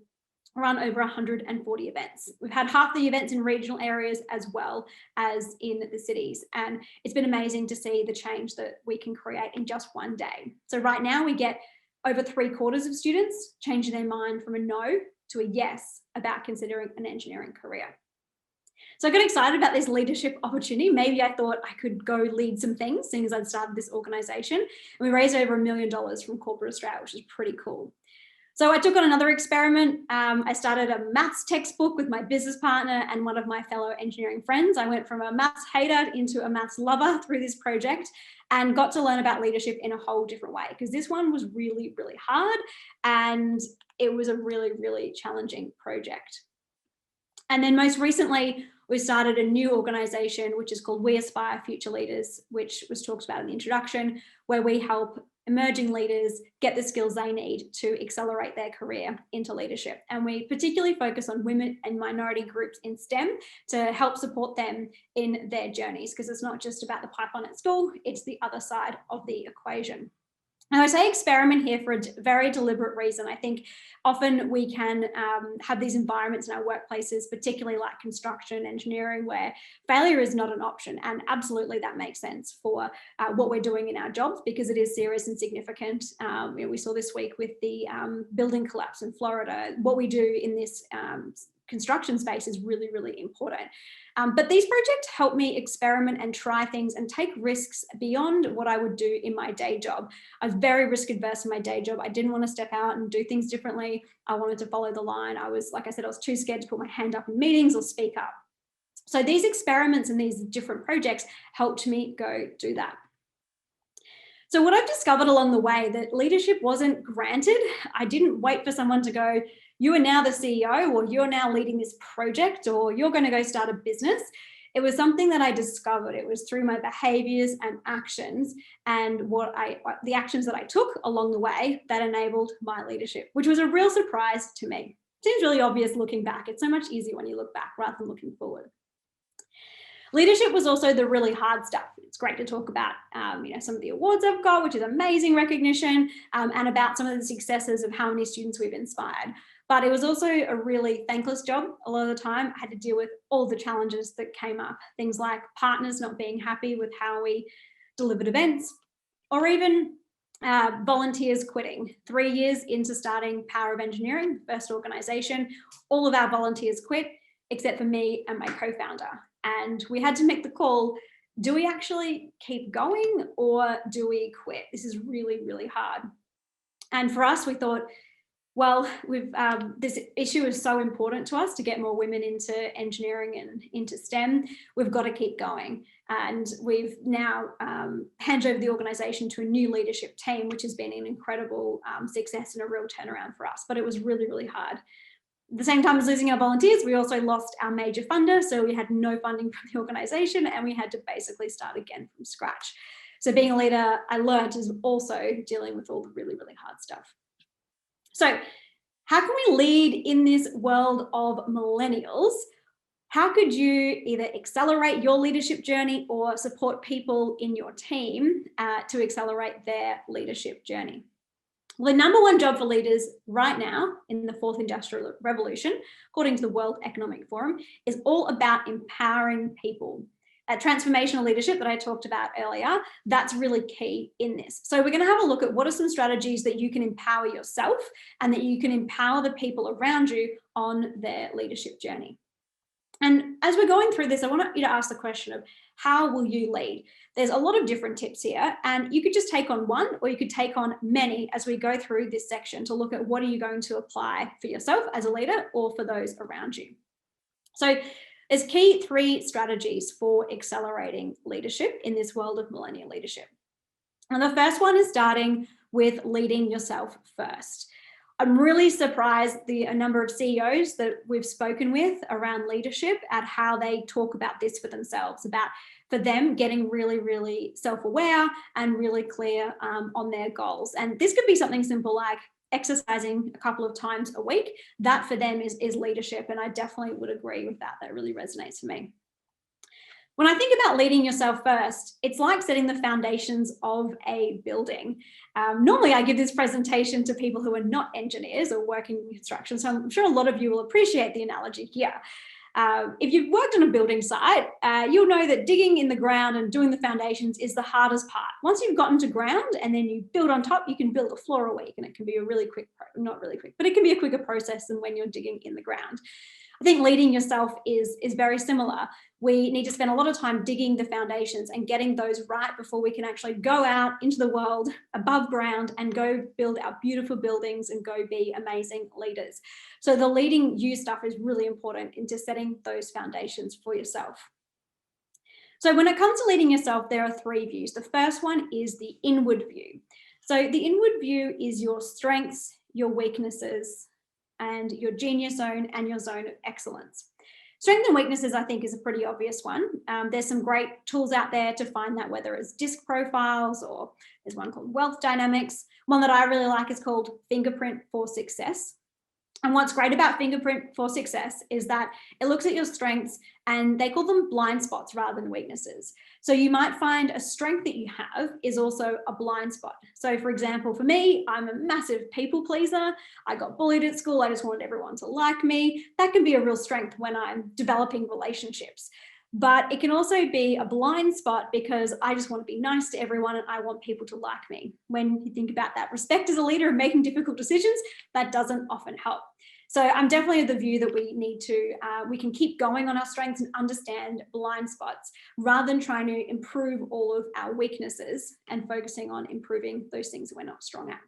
run over 140 events. We've had half the events in regional areas as well as in the cities. And it's been amazing to see the change that we can create in just one day. So right now we get over 3/4 of students changing their mind from a no to a yes about considering an engineering career. So I got excited about this leadership opportunity. Maybe I thought I could go lead some things, seeing as I'd started this organisation. And we raised over $1 million from corporate Australia, which is pretty cool. So I took on another experiment. I started a maths textbook with my business partner and one of my fellow engineering friends. I went from a maths hater into a maths lover through this project and got to learn about leadership in a whole different way, because this one was really, really hard and it was a really, really challenging project. And then most recently, we started a new organisation, which is called We Aspire Future Leaders, which was talked about in the introduction, where we help emerging leaders get the skills they need to accelerate their career into leadership. And we particularly focus on women and minority groups in STEM to help support them in their journeys, because it's not just about the pipeline at school, it's the other side of the equation. And I say experiment here for a very deliberate reason. I think often we can have these environments in our workplaces, particularly like construction and engineering, where failure is not an option. And absolutely that makes sense for what we're doing in our jobs, because it is serious and significant. We saw this week with the building collapse in Florida. What we do in this construction space is really, really important. But these projects help me experiment and try things and take risks beyond what I would do in my day job. I was very risk adverse in my day job. I didn't want to step out and do things differently. I wanted to follow the line. I was, like I said, I was too scared to put my hand up in meetings or speak up. So these experiments and these different projects helped me go do that. So what I've discovered along the way, that leadership wasn't granted. I didn't wait for someone to go, you are now the CEO, or you're now leading this project, or you're going to go start a business. It was something that I discovered. It was through my behaviors and actions, and the actions that I took along the way that enabled my leadership, which was a real surprise to me. Seems really obvious looking back. It's so much easier when you look back rather than looking forward. Leadership was also the really hard stuff. It's great to talk about, some of the awards I've got, which is amazing recognition, and about some of the successes of how many students we've inspired. But it was also a really thankless job. A lot of the time I had to deal with all the challenges that came up. Things like partners not being happy with how we delivered events, or even volunteers quitting. 3 years into starting Power of Engineering, first organisation, all of our volunteers quit, except for me and my co-founder. And we had to make the call, do we actually keep going or do we quit? This is really, really hard. And for us, we thought, well, this issue is so important to us to get more women into engineering and into STEM. We've got to keep going. And we've now handed over the organisation to a new leadership team, which has been an incredible success and a real turnaround for us. But it was really, really hard. At the same time as losing our volunteers, we also lost our major funder. So we had no funding from the organisation, and we had to basically start again from scratch. So being a leader, I learned, is also dealing with all the really, really hard stuff. So how can we lead in this world of millennials? How could you either accelerate your leadership journey or support people in your team to accelerate their leadership journey? Well, the number one job for leaders right now in the fourth industrial revolution, according to the World Economic Forum, is all about empowering people. Transformational leadership that I talked about earlier, that's really key in this. So we're going to have a look at what are some strategies that you can empower yourself and that you can empower the people around you on their leadership journey. And as we're going through this, I want you to ask the question of how will you lead? There's a lot of different tips here, and you could just take on one, or you could take on many as we go through this section to look at what are you going to apply for yourself as a leader or for those around you. So there's key 3 strategies for accelerating leadership in this world of millennial leadership. And the first one is starting with leading yourself first. I'm really surprised the number of CEOs that we've spoken with around leadership at how they talk about this for themselves, about for them getting really, really self-aware and really clear on their goals. And this could be something simple like exercising a couple of times a week. That for them is leadership. And I definitely would agree with that. That really resonates for me. When I think about leading yourself first, it's like setting the foundations of a building. Normally, I give this presentation to people who are not engineers or working in construction, so I'm sure a lot of you will appreciate the analogy here. If you've worked on a building site, you'll know that digging in the ground and doing the foundations is the hardest part. Once you've gotten to ground and then you build on top, you can build a floor a week, and it can be a really quick, not really quick, but it can be a quicker process than when you're digging in the ground. I think leading yourself is very similar. We need to spend a lot of time digging the foundations and getting those right before we can actually go out into the world above ground and go build our beautiful buildings and go be amazing leaders. So the leading you stuff is really important into setting those foundations for yourself. So when it comes to leading yourself, there are 3 views. The first one is the inward view. So the inward view is your strengths, your weaknesses, and your genius zone and your zone of excellence. Strengths and weaknesses, I think, is a pretty obvious one. There's some great tools out there to find that, whether it's disc profiles or there's one called Wealth Dynamics. One that I really like is called Fingerprint for Success. And what's great about Fingerprint for Success is that it looks at your strengths, and they call them blind spots rather than weaknesses. So you might find a strength that you have is also a blind spot. So for example, for me, I'm a massive people pleaser. I got bullied at school. I just wanted everyone to like me. That can be a real strength when I'm developing relationships. But it can also be a blind spot because I just want to be nice to everyone and I want people to like me. When you think about that respect as a leader and making difficult decisions, that doesn't often help. So I'm definitely of the view that we can keep going on our strengths and understand blind spots rather than trying to improve all of our weaknesses and focusing on improving those things that we're not strong at.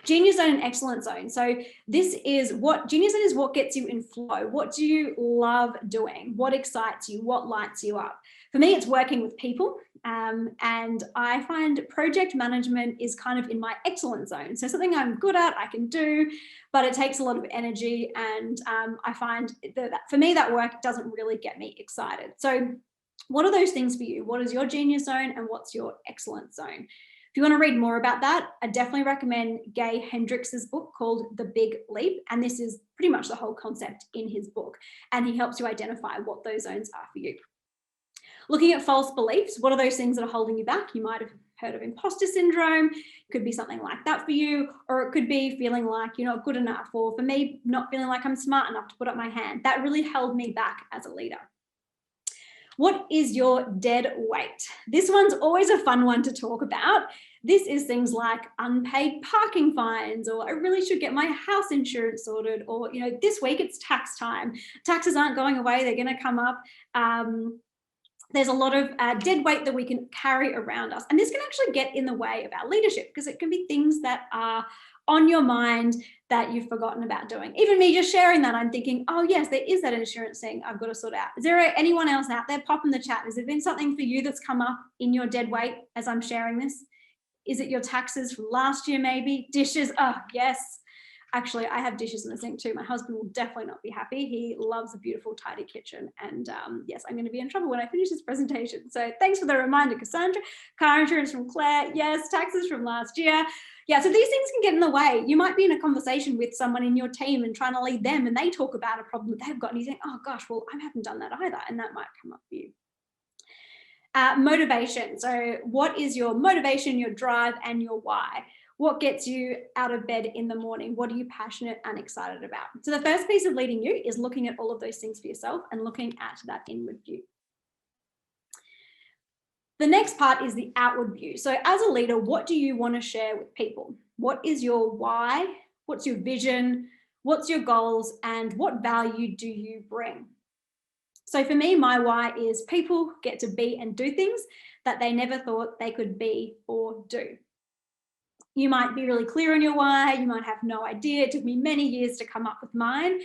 Genius zone and excellence zone. So genius zone is what gets you in flow. What do you love doing? What excites you? What lights you up? For me, it's working with people. And I find project management is kind of in my excellence zone. So something I'm good at, I can do, but it takes a lot of energy. And I find that for me, that work doesn't really get me excited. So what are those things for you? What is your genius zone and what's your excellence zone? If you want to read more about that, I definitely recommend Gay Hendricks' book called The Big Leap. And this is pretty much the whole concept in his book. And he helps you identify what those zones are for you. Looking at false beliefs, what are those things that are holding you back? You might have heard of imposter syndrome. It could be something like that for you, or it could be feeling like you're not good enough, or for me, not feeling like I'm smart enough to put up my hand. That really held me back as a leader. What is your dead weight? This one's always a fun one to talk about. This is things like unpaid parking fines, or I really should get my house insurance sorted, or, you know, this week it's tax time. Taxes aren't going away, they're going to come up. There's a lot of dead weight that we can carry around us. And this can actually get in the way of our leadership because it can be things that are on your mind that you've forgotten about doing. Even me just sharing that, I'm thinking, oh yes, there is that insurance thing I've got to sort out. Is there anyone else out there? Pop in the chat. Has there been something for you that's come up in your dead weight as I'm sharing this? Is it your taxes from last year maybe? Dishes? Oh yes. Actually, I have dishes in the sink too. My husband will definitely not be happy. He loves a beautiful, tidy kitchen. And yes, I'm going to be in trouble when I finish this presentation. So thanks for the reminder, Cassandra. Car insurance from Claire. Yes, taxes from last year. Yeah, so these things can get in the way. You might be in a conversation with someone in your team and trying to lead them, and they talk about a problem that they've got, and you think, oh gosh, well, I haven't done that either. And that might come up for you. Motivation. So what is your motivation, your drive, and your why? What gets you out of bed in the morning? What are you passionate and excited about? So the first piece of leading you is looking at all of those things for yourself and looking at that inward view. The next part is the outward view. So as a leader, what do you want to share with people? What is your why? What's your vision? What's your goals? And what value do you bring? So for me, my why is people get to be and do things that they never thought they could be or do. You might be really clear on your why. You might have no idea. It took me many years to come up with mine.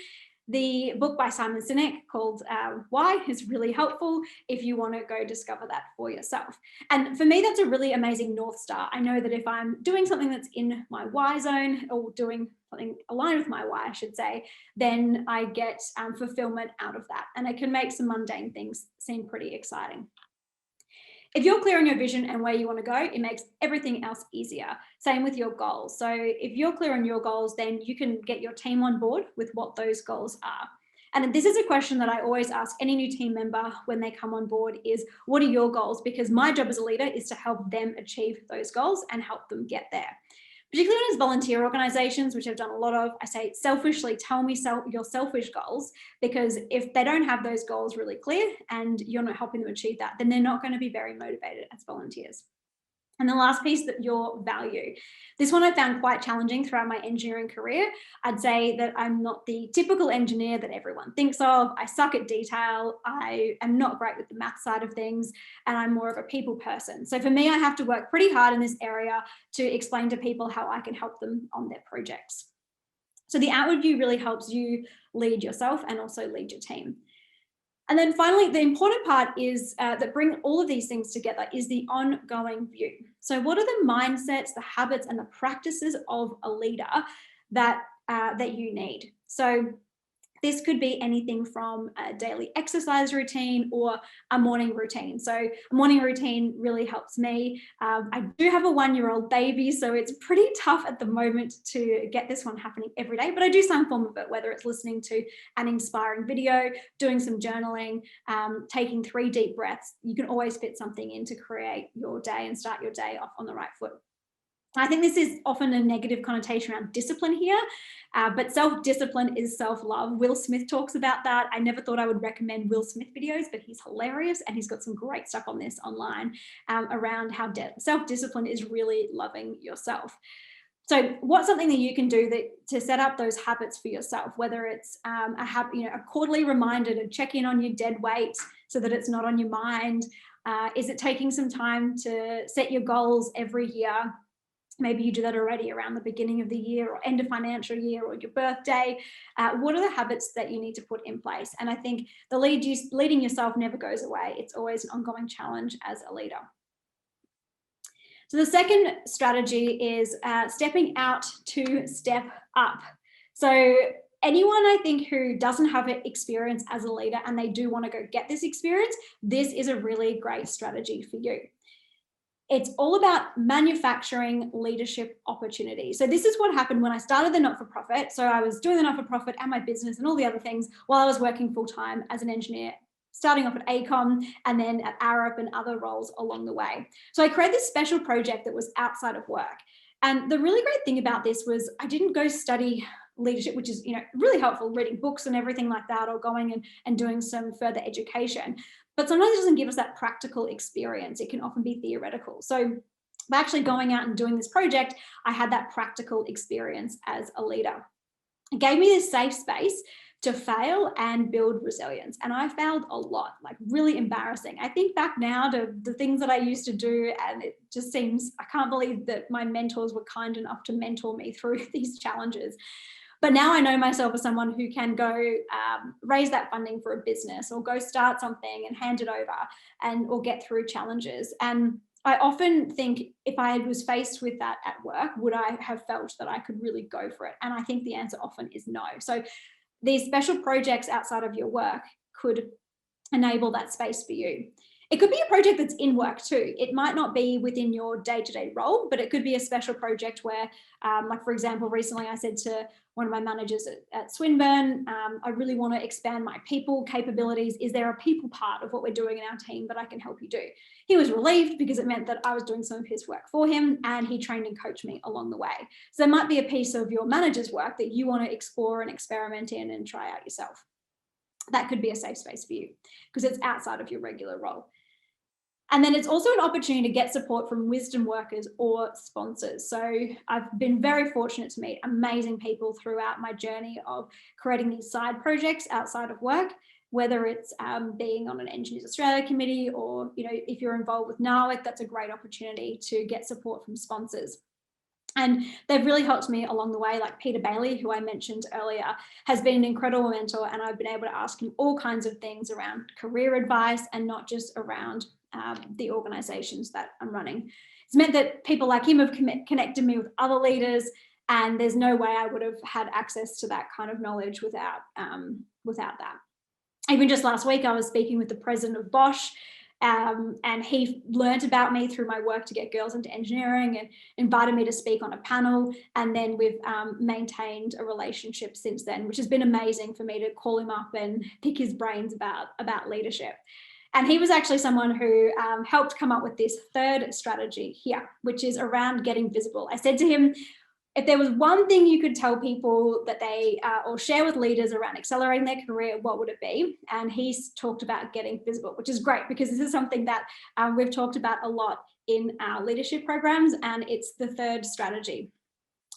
The book by Simon Sinek called Why is really helpful if you want to go discover that for yourself. And for me, that's a really amazing North Star. I know that if I'm doing something that's in my why zone, or doing something aligned with my why, I should say, then I get fulfillment out of that. And it can make some mundane things seem pretty exciting. If you're clear on your vision and where you want to go, it makes everything else easier. Same with your goals. So if you're clear on your goals, then you can get your team on board with what those goals are. And this is a question that I always ask any new team member when they come on board is, what are your goals? Because my job as a leader is to help them achieve those goals and help them get there. Particularly as volunteer organizations, which I've done a lot of, I say selfishly, tell me your selfish goals, because if they don't have those goals really clear and you're not helping them achieve that, then they're not going to be very motivated as volunteers. And the last piece, that your value. This one I found quite challenging throughout my engineering career. I'd say that I'm not the typical engineer that everyone thinks of. I suck at detail. I am not great with the math side of things, and I'm more of a people person. So for me, I have to work pretty hard in this area to explain to people how I can help them on their projects. So the outward view really helps you lead yourself and also lead your team. And then finally, the important part is that bring all of these things together is the ongoing view. So what are the mindsets, the habits, and the practices of a leader that you need? So this could be anything from a daily exercise routine or a morning routine. So a morning routine really helps me. I do have a 1-year-old baby, so it's pretty tough at the moment to get this one happening every day, but I do some form of it, whether it's listening to an inspiring video, doing some journaling, taking 3 deep breaths. You can always fit something in to create your day and start your day off on the right foot. I think this is often a negative connotation around discipline here, but self-discipline is self-love. Will Smith talks about that. I never thought I would recommend Will Smith videos, but he's hilarious and he's got some great stuff on this online around how self-discipline is really loving yourself. So what's something that you can do to set up those habits for yourself, whether it's a quarterly reminder to check in on your dead weight so that it's not on your mind? Is it taking some time to set your goals every year? Maybe you do that already around the beginning of the year or end of financial year or your birthday. What are the habits that you need to put in place? And I think the leading yourself never goes away. It's always an ongoing challenge as a leader. So the second strategy is stepping out to step up. So anyone I think who doesn't have experience as a leader and they do want to go get this experience, this is a really great strategy for you. It's all about manufacturing leadership opportunities. So this is what happened when I started the not-for-profit. So I was doing the not-for-profit and my business and all the other things while I was working full-time as an engineer, starting off at ACOM and then at Arup and other roles along the way. So I created this special project that was outside of work. And the really great thing about this was I didn't go study leadership, which is really helpful, reading books and everything like that, or going and doing some further education. But sometimes it doesn't give us that practical experience. It can often be theoretical. So by actually going out and doing this project, I had that practical experience as a leader. It gave me this safe space to fail and build resilience. And I failed a lot, like really embarrassing. I think back now to the things that I used to do, and it just seems, I can't believe that my mentors were kind enough to mentor me through these challenges. But now I know myself as someone who can go raise that funding for a business or go start something and hand it over or get through challenges. And I often think if I was faced with that at work, would I have felt that I could really go for it? And I think the answer often is no. So these special projects outside of your work could enable that space for you. It could be a project that's in work too. It might not be within your day-to-day role, but it could be a special project where, like for example, recently I said to one of my managers at Swinburne, I really want to expand my people capabilities. Is there a people part of what we're doing in our team that I can help you do? He was relieved because it meant that I was doing some of his work for him, and he trained and coached me along the way. So there might be a piece of your manager's work that you want to explore and experiment in and try out yourself. That could be a safe space for you because it's outside of your regular role. And then it's also an opportunity to get support from wisdom workers or sponsors. So I've been very fortunate to meet amazing people throughout my journey of creating these side projects outside of work, whether it's being on an Engineers Australia committee or, if you're involved with NAWIC, that's a great opportunity to get support from sponsors. And they've really helped me along the way, like Peter Bailey, who I mentioned earlier, has been an incredible mentor, and I've been able to ask him all kinds of things around career advice and not just around the organizations that I'm running. It's meant that people like him have connected me with other leaders, and there's no way I would have had access to that kind of knowledge without that. Even just last week, I was speaking with the president of Bosch, and he learned about me through my work to get girls into engineering and invited me to speak on a panel. And then we've maintained a relationship since then, which has been amazing for me to call him up and pick his brains about leadership. And he was actually someone who helped come up with this third strategy here, which is around getting visible. I said to him, if there was one thing you could tell people that they or share with leaders around accelerating their career, what would it be? And he's talked about getting visible, which is great because this is something that we've talked about a lot in our leadership programs, and it's the third strategy.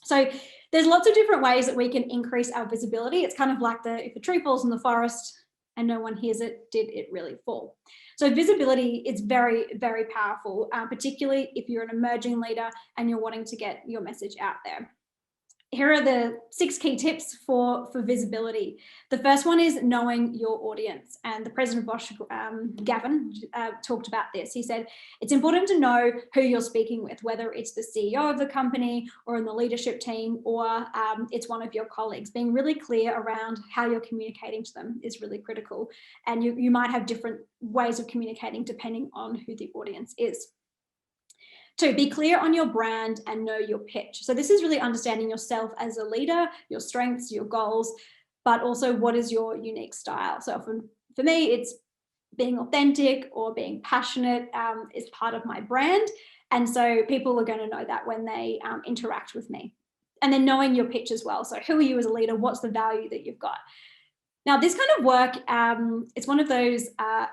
So there's lots of different ways that we can increase our visibility. It's kind of like if a tree falls in the forest and no one hears it, did it really fall? So visibility is very, very powerful, particularly if you're an emerging leader and you're wanting to get your message out there. Here are the 6 key tips for visibility. The first one is knowing your audience. And the president of Bosch, Gavin, talked about this. He said, it's important to know who you're speaking with, whether it's the CEO of the company or in the leadership team, or it's one of your colleagues. Being really clear around how you're communicating to them is really critical. And you might have different ways of communicating depending on who the audience is. 2, be clear on your brand and know your pitch. So this is really understanding yourself as a leader, your strengths, your goals, but also what is your unique style. So often for me, it's being authentic or being passionate is part of my brand. And so people are going to know that when they interact with me. And then knowing your pitch as well. So who are you as a leader? What's the value that you've got? Now, this kind of work, it's one of those not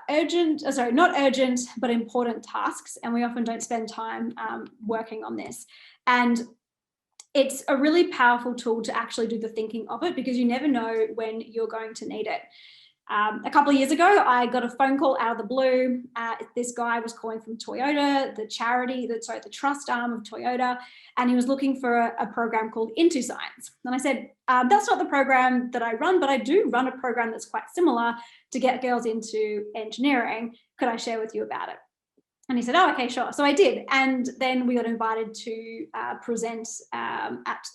urgent, but important tasks. And we often don't spend time working on this. And it's a really powerful tool to actually do the thinking of it, because you never know when you're going to need it. A couple of years ago, I got a phone call out of the blue. This guy was calling from Toyota, the trust arm of Toyota, and he was looking for a program called Into Science. And I said, that's not the program that I run, but I do run a program that's quite similar to get girls into engineering. Could I share with you about it? And he said, oh, okay, sure. So I did. And then we got invited to present at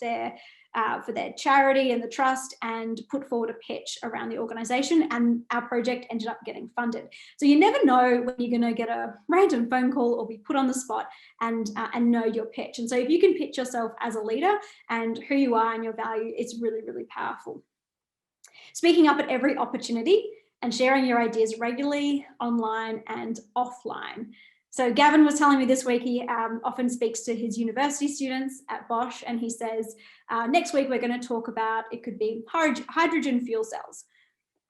for their charity and the trust, and put forward a pitch around the organisation, and our project ended up getting funded. So you never know when you're going to get a random phone call or be put on the spot and know your pitch. And so if you can pitch yourself as a leader and who you are and your value, it's really, really powerful. Speaking up at every opportunity and sharing your ideas regularly, online and offline. So Gavin was telling me this week he often speaks to his university students at Bosch, and he says, next week we're going to talk about, it could be hydrogen fuel cells.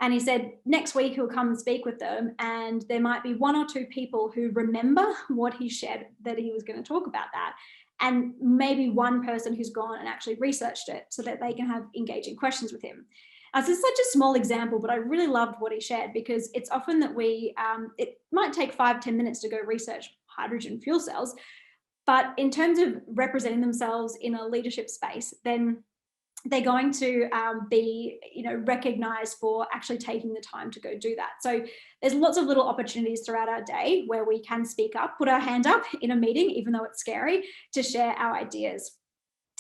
And he said next week he'll come and speak with them, and there might be 1 or 2 people who remember what he shared, that he was going to talk about that, and maybe 1 person who's gone and actually researched it so that they can have engaging questions with him. This is such a small example, but I really loved what he shared, because it's often that it might take 5-10 minutes to go research hydrogen fuel cells, but in terms of representing themselves in a leadership space, then they're going to be, recognized for actually taking the time to go do that. So there's lots of little opportunities throughout our day where we can speak up, put our hand up in a meeting, even though it's scary, to share our ideas.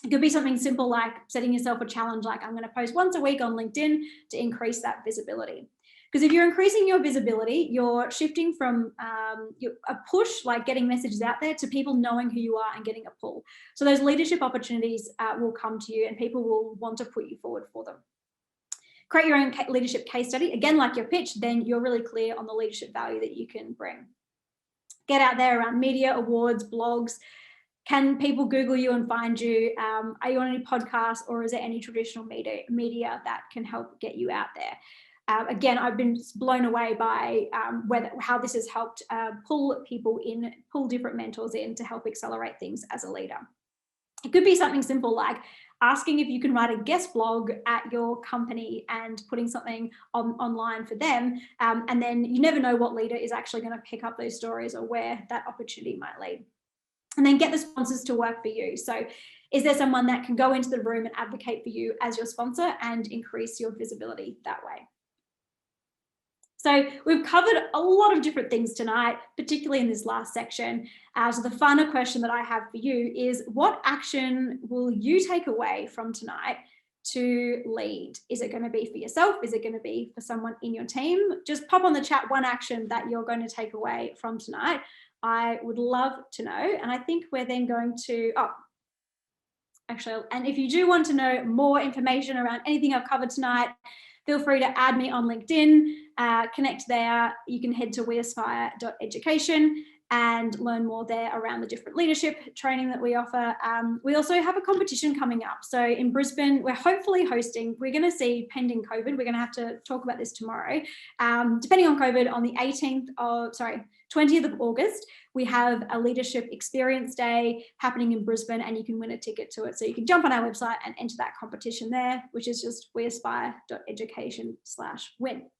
It could be something simple like setting yourself a challenge, like I'm going to post once a week on LinkedIn to increase that visibility. Because if you're increasing your visibility, you're shifting from a push, like getting messages out there, to people knowing who you are and getting a pull. So those leadership opportunities will come to you, and people will want to put you forward for them. Create your own leadership case study. Again, like your pitch, then you're really clear on the leadership value that you can bring. Get out there around media, awards, blogs. Can people Google you and find you? Are you on any podcasts, or is there any traditional media that can help get you out there? Again, I've been blown away by how this has helped pull people in, pull different mentors in to help accelerate things as a leader. It could be something simple like asking if you can write a guest blog at your company and putting something online for them. And then you never know what leader is actually going to pick up those stories or where that opportunity might lead. And then get the sponsors to work for you. So is there someone that can go into the room and advocate for you as your sponsor and increase your visibility that way? So we've covered a lot of different things tonight, particularly in this last section. So the final question that I have for you is, what action will you take away from tonight to lead? Is it going to be for yourself? Is it going to be for someone in your team? Just pop on the chat one action that you're going to take away from tonight. I would love to know. And I think we're then going to, and if you do want to know more information around anything I've covered tonight, feel free to add me on LinkedIn, connect there. You can head to weaspire.education and learn more there around the different leadership training that we offer. We also have a competition coming up. So in Brisbane, we're hopefully hosting, we're going to see, pending COVID, we're going to have to talk about this tomorrow. Depending on COVID, on the 20th of August, we have a leadership experience day happening in Brisbane, and you can win a ticket to it. So you can jump on our website and enter that competition there, which is just weaspire.education/win.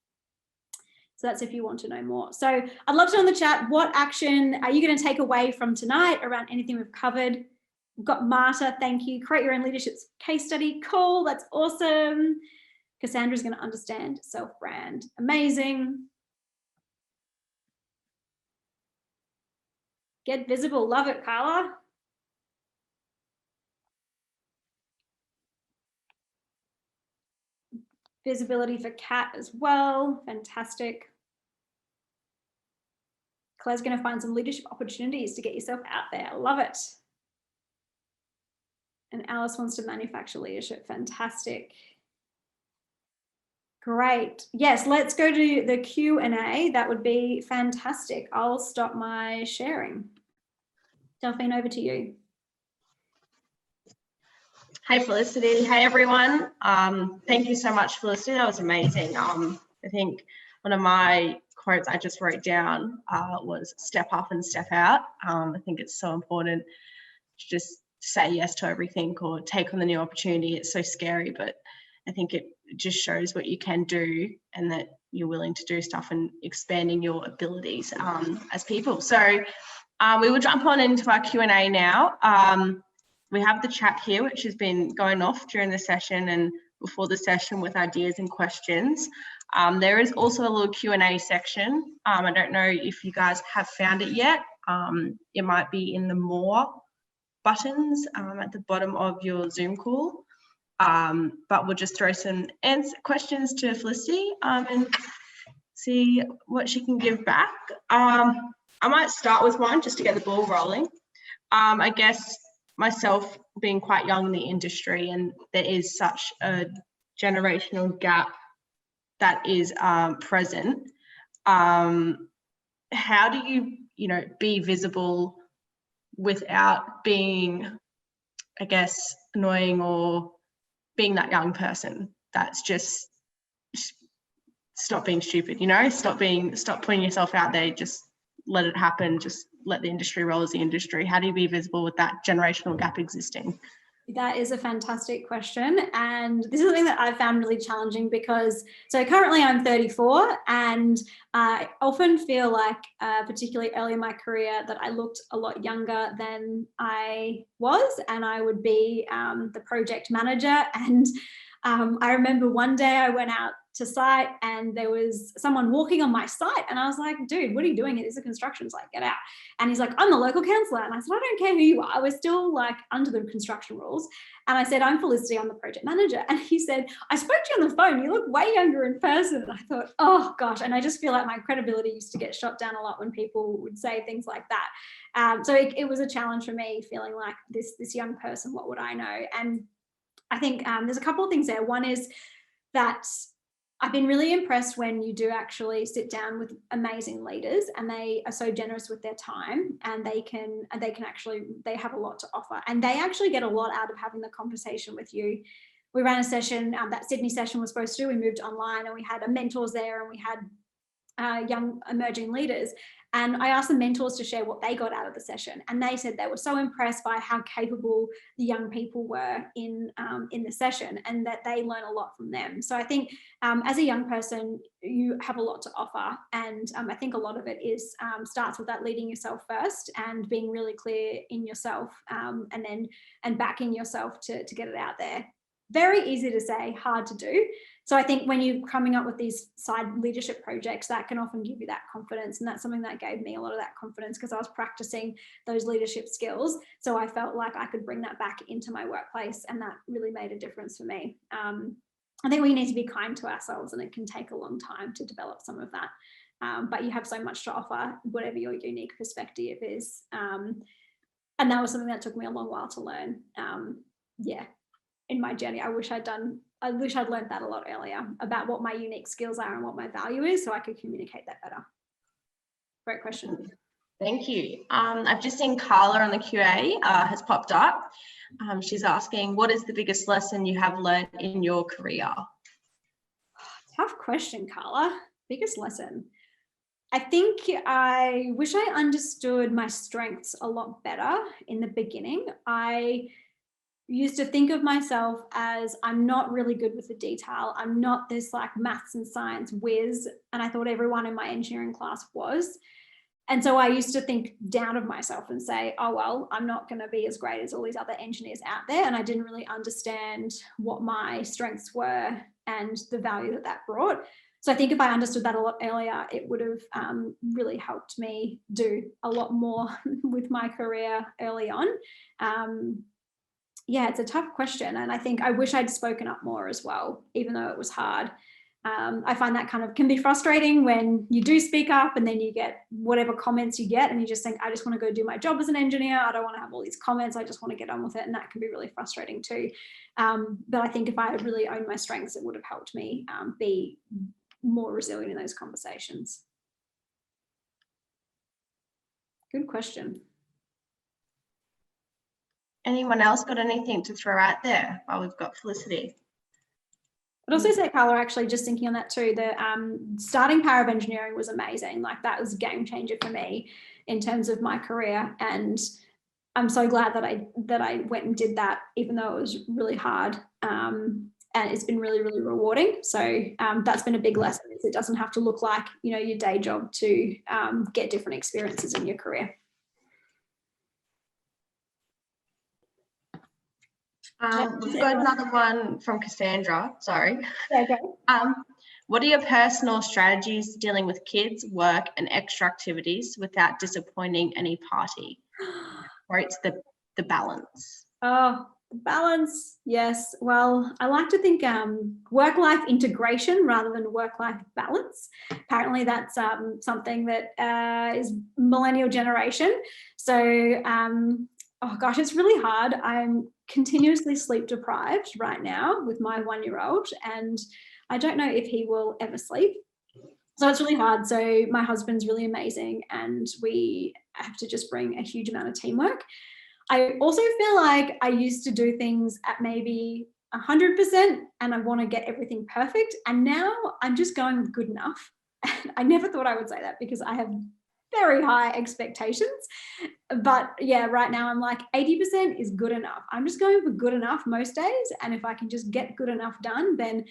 So that's if you want to know more. So I'd love to know in the chat, what action are you going to take away from tonight around anything we've covered? We've got Marta, thank you. Create your own leadership case study. Cool, that's awesome. Cassandra's going to understand self-brand. Amazing. Get visible. Love it, Carla. Visibility for Kat as well. Fantastic. Claire's going to find some leadership opportunities to get yourself out there. Love it. And Alice wants to manufacture leadership. Fantastic. Great. Yes, let's go to the Q&A. That would be fantastic. I'll stop my sharing. Delphine, over to you. Hi, Felicity. Hi, everyone. Thank you so much, Felicity. That was amazing. I think one of my quotes I just wrote down was step up and step out. I think it's so important to just say yes to everything or take on the new opportunity. It's so scary, but I think it just shows what you can do and that you're willing to do stuff and expanding your abilities as people. So we will jump on into our Q&A now. We have the chat here, which has been going off during the session and before the session with ideas and questions. There is also a little Q&A section. I don't know if you guys have found it yet. It might be in the more buttons at the bottom of your Zoom call. But we'll just throw some questions to Felicity and see what she can give back. I might start with one just to get the ball rolling. I guess myself being quite young in the industry, and there is such a generational gap that is present. How do you be visible without being, I guess, annoying or being that young person that's just stop being stupid, stop putting yourself out there, just let it happen, just let the industry roll as the industry? How do you be visible with that generational gap existing? That is a fantastic question. And this is something that I've found really challenging because, so currently I'm 34 and I often feel like, particularly early in my career, that I looked a lot younger than I was, and I would be the project manager. And I remember one day I went out to site and there was someone walking on my site and I was like, dude, what are you doing? It is a construction site, get out. And he's like, I'm the local councillor. And I said, I don't care who you are. I was still like under the construction rules. And I said, I'm Felicity, I'm the project manager. And he said, I spoke to you on the phone. You look way younger in person. And I thought, oh gosh. And I just feel like my credibility used to get shot down a lot when people would say things like that. So it was a challenge for me, feeling like this young person, what would I know? And I think there's a couple of things there. One is that I've been really impressed when you do actually sit down with amazing leaders and they are so generous with their time, and they have a lot to offer, and they actually get a lot out of having the conversation with you. We ran a session, that Sydney session was supposed to, we moved online and we had mentors there and we had young emerging leaders. And I asked the mentors to share what they got out of the session. And they said they were so impressed by how capable the young people were in the session, and that they learn a lot from them. So I think as a young person, you have a lot to offer. And I think a lot of it is starts with that leading yourself first and being really clear in yourself, and backing yourself to get it out there. Very easy to say, hard to do. So I think when you're coming up with these side leadership projects, that can often give you that confidence. And that's something that gave me a lot of that confidence, because I was practicing those leadership skills. So I felt like I could bring that back into my workplace, and that really made a difference for me. I think we need to be kind to ourselves, and it can take a long time to develop some of that. But you have so much to offer, whatever your unique perspective is. And that was something that took me a long while to learn. In my journey, I wish I'd learned that a lot earlier, about what my unique skills are and what my value is, so I could communicate that better. Great question. Thank you. I've just seen Carla on the QA has popped up. She's asking, what is the biggest lesson you have learned in your career? Tough question, Carla. Biggest lesson. I think I wish I understood my strengths a lot better in the beginning. I used to think of myself as, I'm not really good with the detail. I'm not this like maths and science whiz. And I thought everyone in my engineering class was. And so I used to think down of myself and say, oh, well, I'm not going to be as great as all these other engineers out there. And I didn't really understand what my strengths were and the value that that brought. So I think if I understood that a lot earlier, it would have really helped me do a lot more with my career early on. Yeah, it's a tough question. And I think I wish I'd spoken up more as well, even though it was hard. I find that kind of can be frustrating when you do speak up and then you get whatever comments you get and you just think, I just want to go do my job as an engineer. I don't want to have all these comments. I just want to get on with it. And that can be really frustrating too. But I think if I had really owned my strengths, it would have helped me be more resilient in those conversations. Good question. Anyone else got anything to throw out there while we've got Felicity? I'd also say, Carla, actually just thinking on that too, the starting Power of Engineering was amazing. Like that was a game changer for me in terms of my career. And I'm so glad that I went and did that, even though it was really hard. And it's been really, really rewarding. So that's been a big lesson, is it doesn't have to look like, you know, your day job to get different experiences in your career. We've got another one from Cassandra, sorry. Yeah, okay. What are your personal strategies dealing with kids, work and extra activities without disappointing any party? Or it's the balance. Oh, the balance, yes. Well, I like to think work-life integration rather than work-life balance. Apparently that's something that is millennial generation. So, oh gosh, it's really hard. I'm continuously sleep deprived right now with my 1-year-old, and I don't know if he will ever sleep. So it's really hard. So my husband's really amazing, and we have to just bring a huge amount of teamwork. I also feel like I used to do things at maybe 100% and I want to get everything perfect. And now I'm just going with good enough. I never thought I would say that because I have very high expectations. But yeah, right now I'm like 80% is good enough. I'm just going for good enough most days. And if I can just get good enough done, then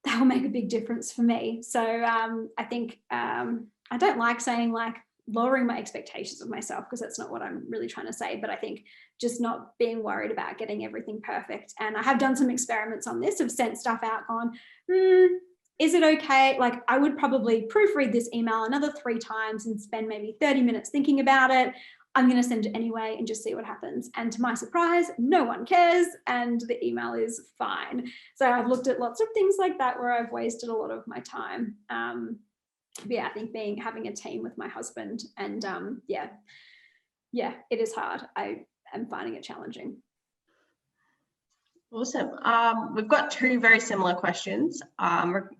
that will make a big difference for me. So I think I don't like saying like lowering my expectations of myself, because that's not what I'm really trying to say, but I think just not being worried about getting everything perfect. And I have done some experiments on this, have sent stuff out, gone, is it okay? Like I would probably proofread this email another 3 times and spend maybe 30 minutes thinking about it. I'm going to send it anyway and just see what happens. And to my surprise, no one cares and the email is fine. So I've looked at lots of things like that where I've wasted a lot of my time. Yeah, I think having a team with my husband, and yeah, it is hard. I am finding it challenging. Awesome. We've got 2 very similar questions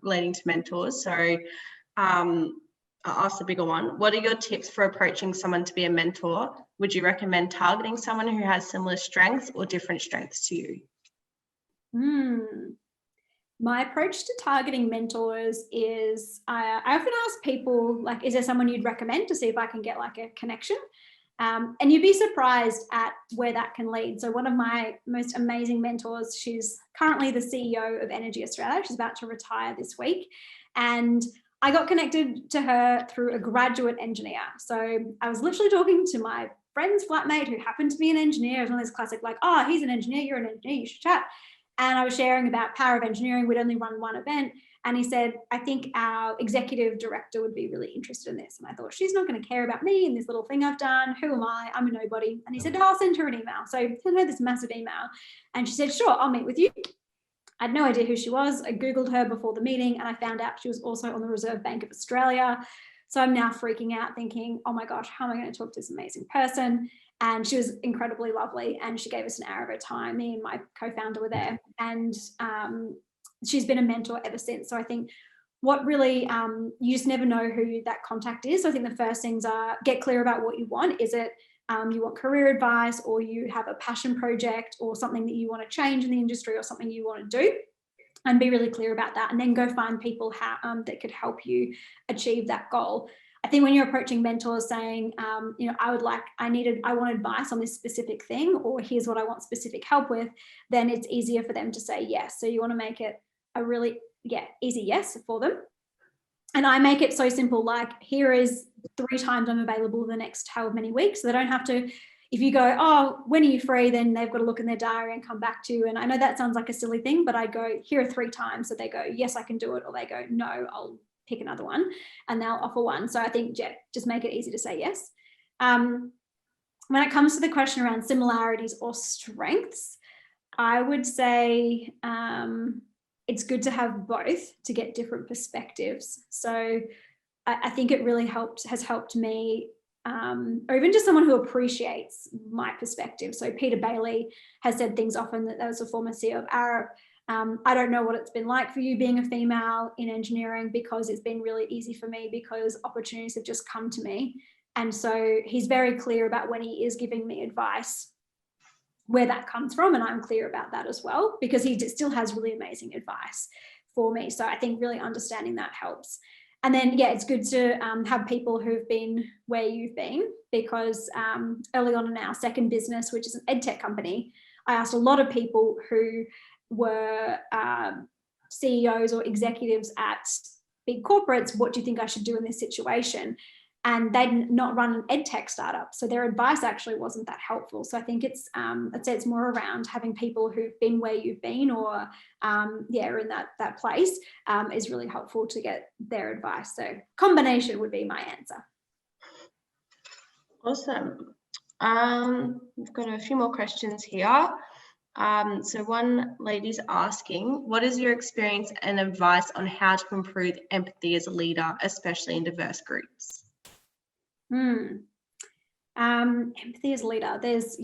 relating to mentors. So I'll ask the bigger one. What are your tips for approaching someone to be a mentor? Would you recommend targeting someone who has similar strengths or different strengths to you? My approach to targeting mentors is I often ask people, like, is there someone you'd recommend, to see if I can get like a connection? And you'd be surprised at where that can lead. So one of my most amazing mentors, she's currently the CEO of Energy Australia. She's about to retire this week. And I got connected to her through a graduate engineer. So I was literally talking to my friend's flatmate who happened to be an engineer. It was one of those classic, like, oh, he's an engineer, you're an engineer, you should chat. And I was sharing about power of engineering. We'd only run one event. And he said, I think our executive director would be really interested in this. And I thought, she's not going to care about me and this little thing I've done. Who am I? I'm a nobody. And he said, I'll send her an email. So I sent her this massive email. And she said, sure, I'll meet with you. I had no idea who she was. I Googled her before the meeting and I found out she was also on the Reserve Bank of Australia. So I'm now freaking out thinking, oh my gosh, how am I going to talk to this amazing person? And she was incredibly lovely, and she gave us an hour of her time. Me and my co-founder were there, and she's been a mentor ever since. So I think what really, you just never know who that contact is. So I think the first things are, get clear about what you want. Is it you want career advice, or you have a passion project, or something that you want to change in the industry, or something you want to do? And be really clear about that, and then go find people that could help you achieve that goal. I think when you're approaching mentors saying, you know, I want advice on this specific thing, or here's what I want specific help with, then it's easier for them to say yes. So you want to make it a really, easy yes for them. And I make it so simple, like, here is 3 times I'm available in the next however many weeks. So they don't have to, if you go, oh, when are you free? Then they've got to look in their diary and come back to you. And I know that sounds like a silly thing, but I go, here are 3 times. So they go, yes, I can do it. Or they go, no, I'll pick another one, and they'll offer one. So I think, just make it easy to say yes. When it comes to the question around similarities or strengths, I would say it's good to have both to get different perspectives. So I think it really has helped me, or even just someone who appreciates my perspective. So Peter Bailey has said things often, that was a former CEO of Arup. I don't know what it's been like for you being a female in engineering, because it's been really easy for me, because opportunities have just come to me. And so he's very clear about when he is giving me advice, where that comes from. And I'm clear about that as well, because he still has really amazing advice for me. So I think really understanding that helps. And then, yeah, it's good to have people who've been where you've been, because early on in our second business, which is an edtech company, I asked a lot of people who were CEOs or executives at big corporates, what do you think I should do in this situation? And they'd not run an edtech startup, so their advice actually wasn't that helpful. So I think it's, I'd say it's more around having people who've been where you've been, or yeah, in that place, is really helpful to get their advice. So combination would be my answer. Awesome. We've got a few more questions here. So one lady's asking, what is your experience and advice on how to improve empathy as a leader, especially in diverse groups? Empathy as a leader. There's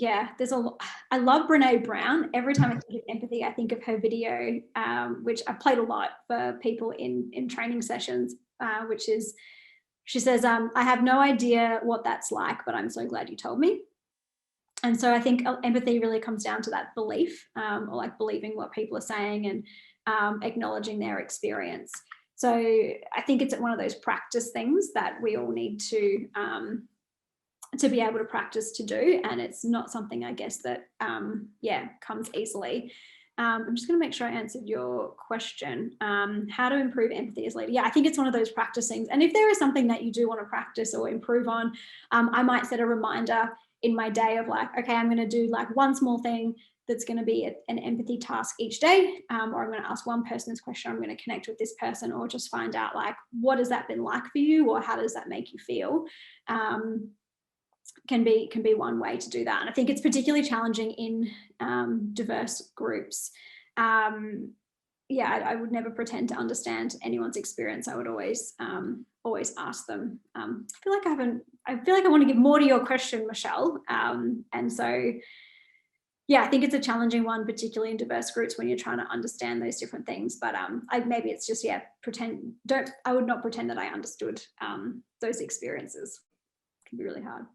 a lot. I love Brene Brown. Every time I think of empathy, I think of her video, which I've played a lot for people in training sessions, which is, she says, I have no idea what that's like, but I'm so glad you told me. And so I think empathy really comes down to that belief, or like believing what people are saying and acknowledging their experience. So I think it's one of those practice things that we all need to be able to practice to do. And it's not something, I guess, that, comes easily. I'm just going to make sure I answered your question. How to improve empathy as a leader. Yeah, I think it's one of those practice things. And if there is something that you do want to practice or improve on, I might set a reminder in my day of like, okay, I'm going to do like one small thing that's going to be an empathy task each day, or I'm going to ask one person this question, I'm going to connect with this person, or just find out like, what has that been like for you, or how does that make you feel? Can be one way to do that. And I think it's particularly challenging in diverse groups. I would never pretend to understand anyone's experience. I would always ask them. I feel like I want to give more to your question, Michelle. And so, yeah, I think it's a challenging one, particularly in diverse groups when you're trying to understand those different things. But maybe it's just, I would not pretend that I understood those experiences. It can be really hard.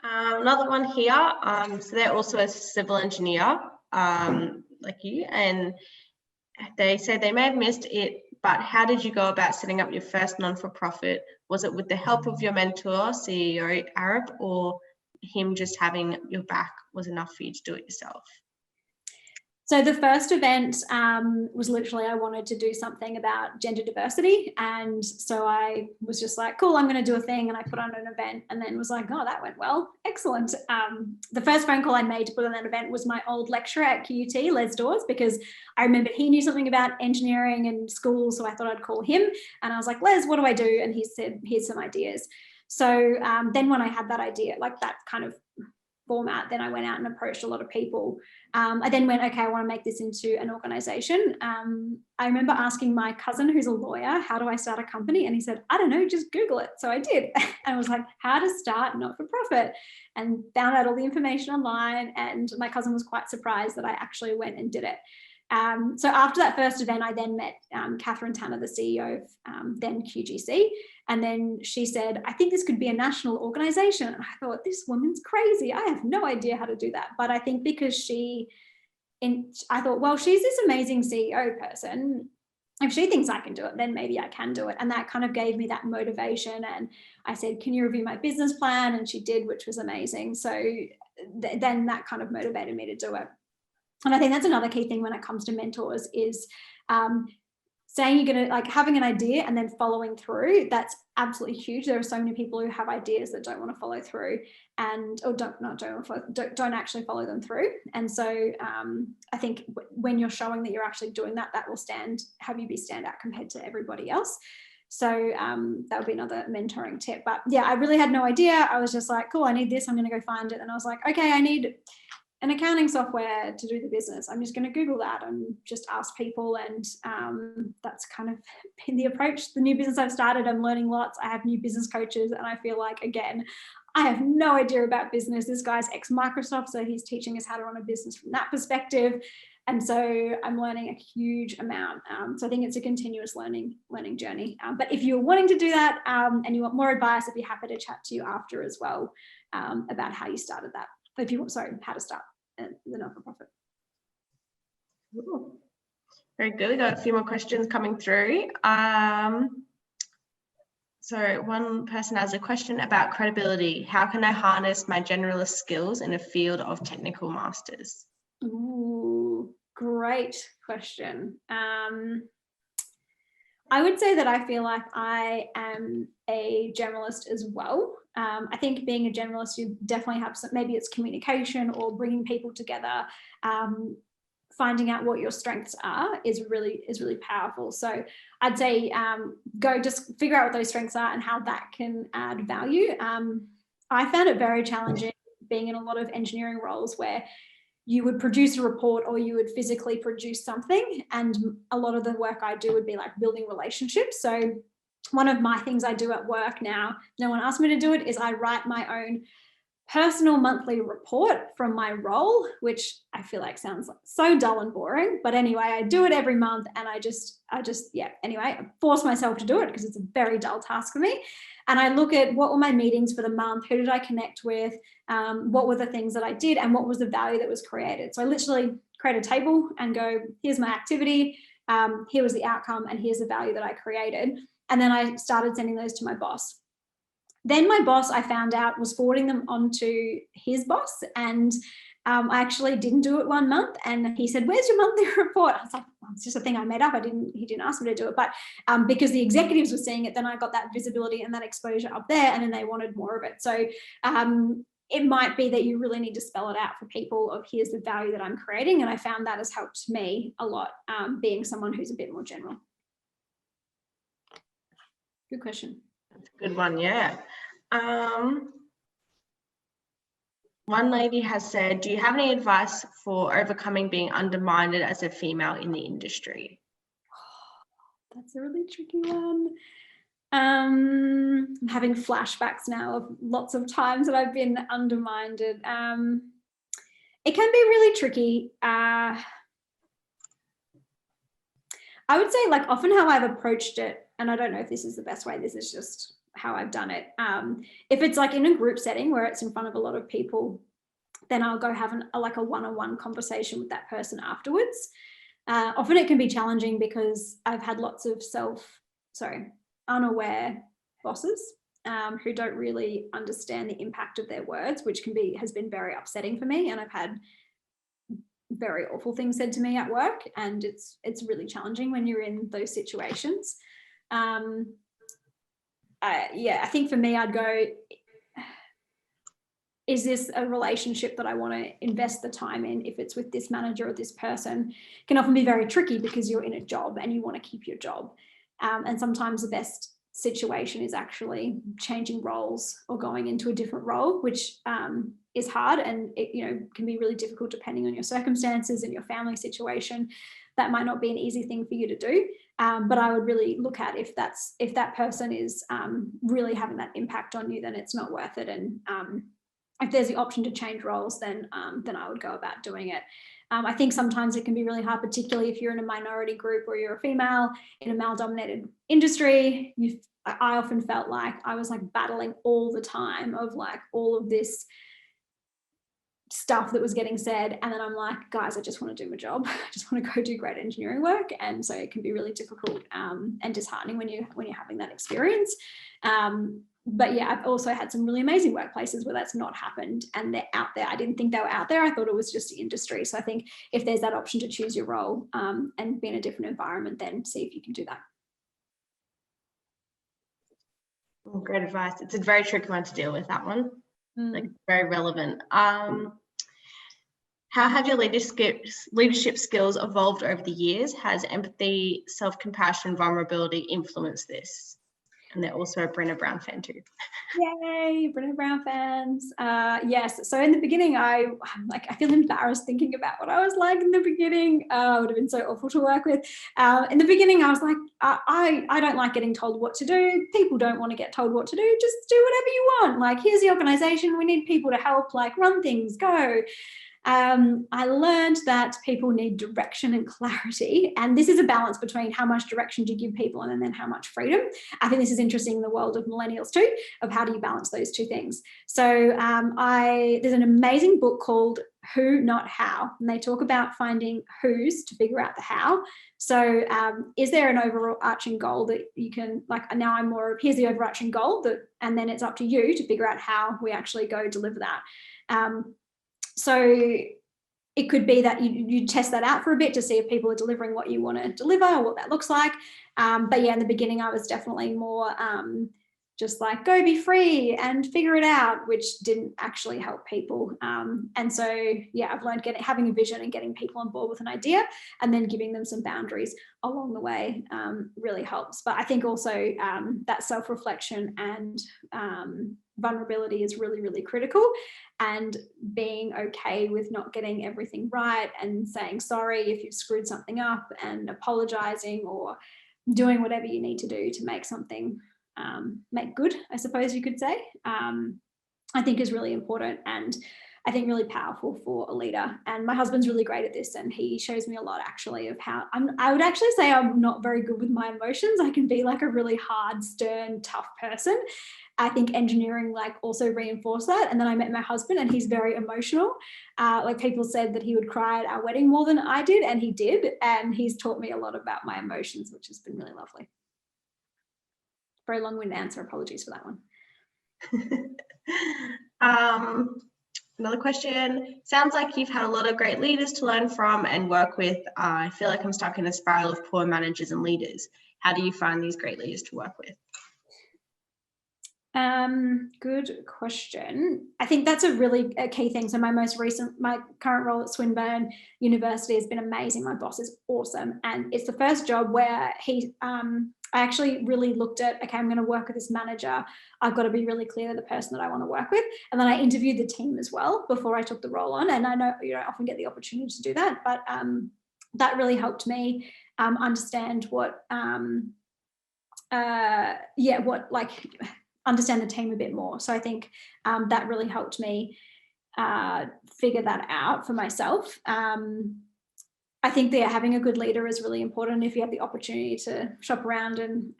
Another one here. So they're also a civil engineer, like you, and they say they may have missed it, but how did you go about setting up your first non-for-profit? Was it with the help of your mentor, CEO Arab, or him just having your back was enough for you to do it yourself? So the first event was literally, I wanted to do something about gender diversity. And so I was just like, cool, I'm going to do a thing. And I put on an event and then was like, oh, that went well. Excellent. The first phone call I made to put on that event was my old lecturer at QUT, Les Dawes, because I remembered he knew something about engineering and schools. So I thought I'd call him. And I was like, Les, what do I do? And he said, here's some ideas. So then when I had that idea, like that kind of format, then I went out and approached a lot of people. I then went, okay, I want to make this into an organization. I remember asking my cousin, who's a lawyer, how do I start a company? And he said, I don't know, just Google it. So I did. And I was like, how to start not-for-profit, and found out all the information online. And my cousin was quite surprised that I actually went and did it. So after that first event, I then met Catherine Tanner, the CEO of then QGC. And then she said, I think this could be a national organization. And I thought, this woman's crazy. I have no idea how to do that. But I think because I thought, well, she's this amazing CEO person. If she thinks I can do it, then maybe I can do it. And that kind of gave me that motivation. And I said, can you review my business plan? And she did, which was amazing. So then that kind of motivated me to do it. And I think that's another key thing when it comes to mentors is saying you're going to, like, having an idea and then following through. That's absolutely huge. There are so many people who have ideas that don't want to follow through or don't actually follow them through. And so I think when you're showing that you're actually doing that, that will have you be stand out compared to everybody else. So that would be another mentoring tip. But yeah, I really had no idea. I was just like, cool, I need this. I'm going to go find it. And I was like, okay, I need an accounting software to do the business. I'm just going to Google that and just ask people. And that's kind of been the approach. The new business I've started, I'm learning lots. I have new business coaches. And I feel like, again, I have no idea about business. This guy's ex-Microsoft, so he's teaching us how to run a business from that perspective. And so I'm learning a huge amount. So I think it's a continuous learning journey. But if you're wanting to do that and you want more advice, I'd be happy to chat to you after as well about how you started that. How to start the not-for-profit. Very good. We got a few more questions coming through. So one person has a question about credibility. How can I harness my generalist skills in a field of technical masters? Ooh, great question. I would say that I feel like I am a generalist as well. I think being a generalist, you definitely have some, maybe it's communication or bringing people together, finding out what your strengths are is really powerful. So I'd say go just figure out what those strengths are and how that can add value. I found it very challenging being in a lot of engineering roles where you would produce a report or you would physically produce something, and a lot of the work I do would be like building relationships. So one of my things I do at work now, no one asked me to do it, is I write my own personal monthly report from my role, which I feel like sounds like so dull and boring, but anyway, I do it every month, and I force myself to do it because it's a very dull task for me. And I look at what were my meetings for the month, who did I connect with, what were the things that I did, and what was the value that was created. So I literally create a table and go, here's my activity, here was the outcome, and here's the value that I created. And then I started sending those to my boss. Then my boss, I found out, was forwarding them on to his boss, and I actually didn't do it one month, and he said, where's your monthly report? I was like, well, it's just a thing I made up. He didn't ask me to do it, but because the executives were seeing it, then I got that visibility and that exposure up there, and then they wanted more of it. So it might be that you really need to spell it out for people of here's the value that I'm creating, and I found that has helped me a lot, being someone who's a bit more general. Good question. That's a good one, yeah. One lady has said, do you have any advice for overcoming being undermined as a female in the industry? That's a really tricky one. I'm having flashbacks now of lots of times that I've been undermined. It can be really tricky. I would say, like, often how I've approached it, and I don't know if this is the best way, this is just how I've done it. If it's like in a group setting where it's in front of a lot of people, then I'll go have a one-on-one conversation with that person afterwards. Often it can be challenging because I've had lots of unaware bosses who don't really understand the impact of their words, which has been very upsetting for me. And I've had very awful things said to me at work, and it's really challenging when you're in those situations. I think for me, I'd go, is this a relationship that I want to invest the time in? If it's with this manager or this person, it can often be very tricky because you're in a job and you want to keep your job. And sometimes the best situation is actually changing roles or going into a different role, which is hard, and it can be really difficult depending on your circumstances and your family situation. That might not be an easy thing for you to do, but I would really look at if that person is really having that impact on you, then it's not worth it. And if there's the option to change roles, then I would go about doing it. I think sometimes it can be really hard, particularly if you're in a minority group or you're a female in a male-dominated industry. I often felt like I was like battling all the time of like all of this stuff that was getting said, and then I'm like, guys, I just want to do my job. I just want to go do great engineering work. And so it can be really difficult and disheartening when you're having that experience. But yeah, I've also had some really amazing workplaces where that's not happened, and they're out there. I didn't think they were out there. I thought it was just the industry. So I think if there's that option to choose your role and be in a different environment, then see if you can do that. Great advice. It's a very tricky one to deal with, that one. Like, very relevant. How have your leadership skills evolved over the years? Has empathy, self-compassion, vulnerability influenced this? And they're also a Brené Brown fan too. Yay, Brené Brown fans. Yes, so in the beginning, I feel embarrassed thinking about what I was like in the beginning. It would have been so awful to work with. In the beginning, I was like, I don't like getting told what to do. People don't want to get told what to do. Just do whatever you want. Like, here's the organization. We need people to help, like, run things, go. I learned that people need direction and clarity, and this is a balance between how much direction do you give people and then how much freedom. I think this is interesting in the world of millennials too, of how do you balance those two things. So there's an amazing book called Who Not How, and they talk about finding who's to figure out the how. So is there an overarching goal that you can, like, now I'm more of, here's the overarching goal, and then it's up to you to figure out how we actually go deliver that. So it could be that you test that out for a bit to see if people are delivering what you want to deliver, or what that looks like. But yeah, in the beginning, I was definitely more just like, go be free and figure it out, which didn't actually help people. And so, yeah, I've learned having a vision and getting people on board with an idea and then giving them some boundaries along the way really helps. But I think also that self-reflection and vulnerability is really, really critical, and being okay with not getting everything right and saying sorry if you've screwed something up and apologizing or doing whatever you need to do to make something make good, I suppose you could say, I think is really important, and I think really powerful for a leader. And my husband's really great at this, and he shows me a lot actually of how I would actually say I'm not very good with my emotions. I can be like a really hard, stern, tough person. I think engineering like also reinforced that. And then I met my husband, and he's very emotional. Like, people said that he would cry at our wedding more than I did, and he did. And he's taught me a lot about my emotions, which has been really lovely. Very long-winded answer. Apologies for that one. Another question. Sounds like you've had a lot of great leaders to learn from and work with. I feel like I'm stuck in a spiral of poor managers and leaders. How do you find these great leaders to work with? Good question. I think that's a key thing. So my current role at Swinburne University has been amazing. My boss is awesome. And it's the first job where I actually really looked at, okay, I'm going to work with this manager. I've got to be really clear the person that I want to work with. And then I interviewed the team as well before I took the role on. And I know you don't often get the opportunity to do that, but that really helped me understand understand the team a bit more. So I think that really helped me figure that out for myself. I think that having a good leader is really important. If you have the opportunity to shop around and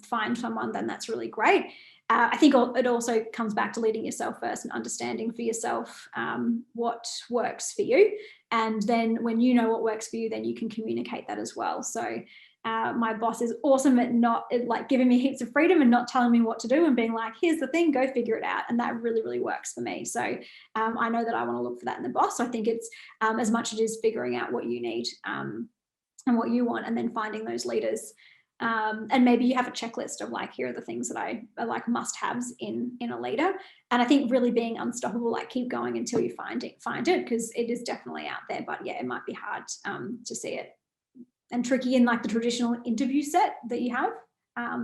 find someone, then that's really great. I think it also comes back to leading yourself first and understanding for yourself what works for you. And then when you know what works for you, then you can communicate that as well. So my boss is awesome at not like giving me heaps of freedom and not telling me what to do and being like, here's the thing, go figure it out. And that really, really works for me. So I know that I want to look for that in the boss. So I think it's as much as it is figuring out what you need and what you want, and then finding those leaders. And maybe you have a checklist of like, here are the things that are like must-haves in a leader. And I think really being unstoppable, like keep going until you find it, because it is definitely out there. But yeah, it might be hard to see it. And tricky in like the traditional interview set that you have.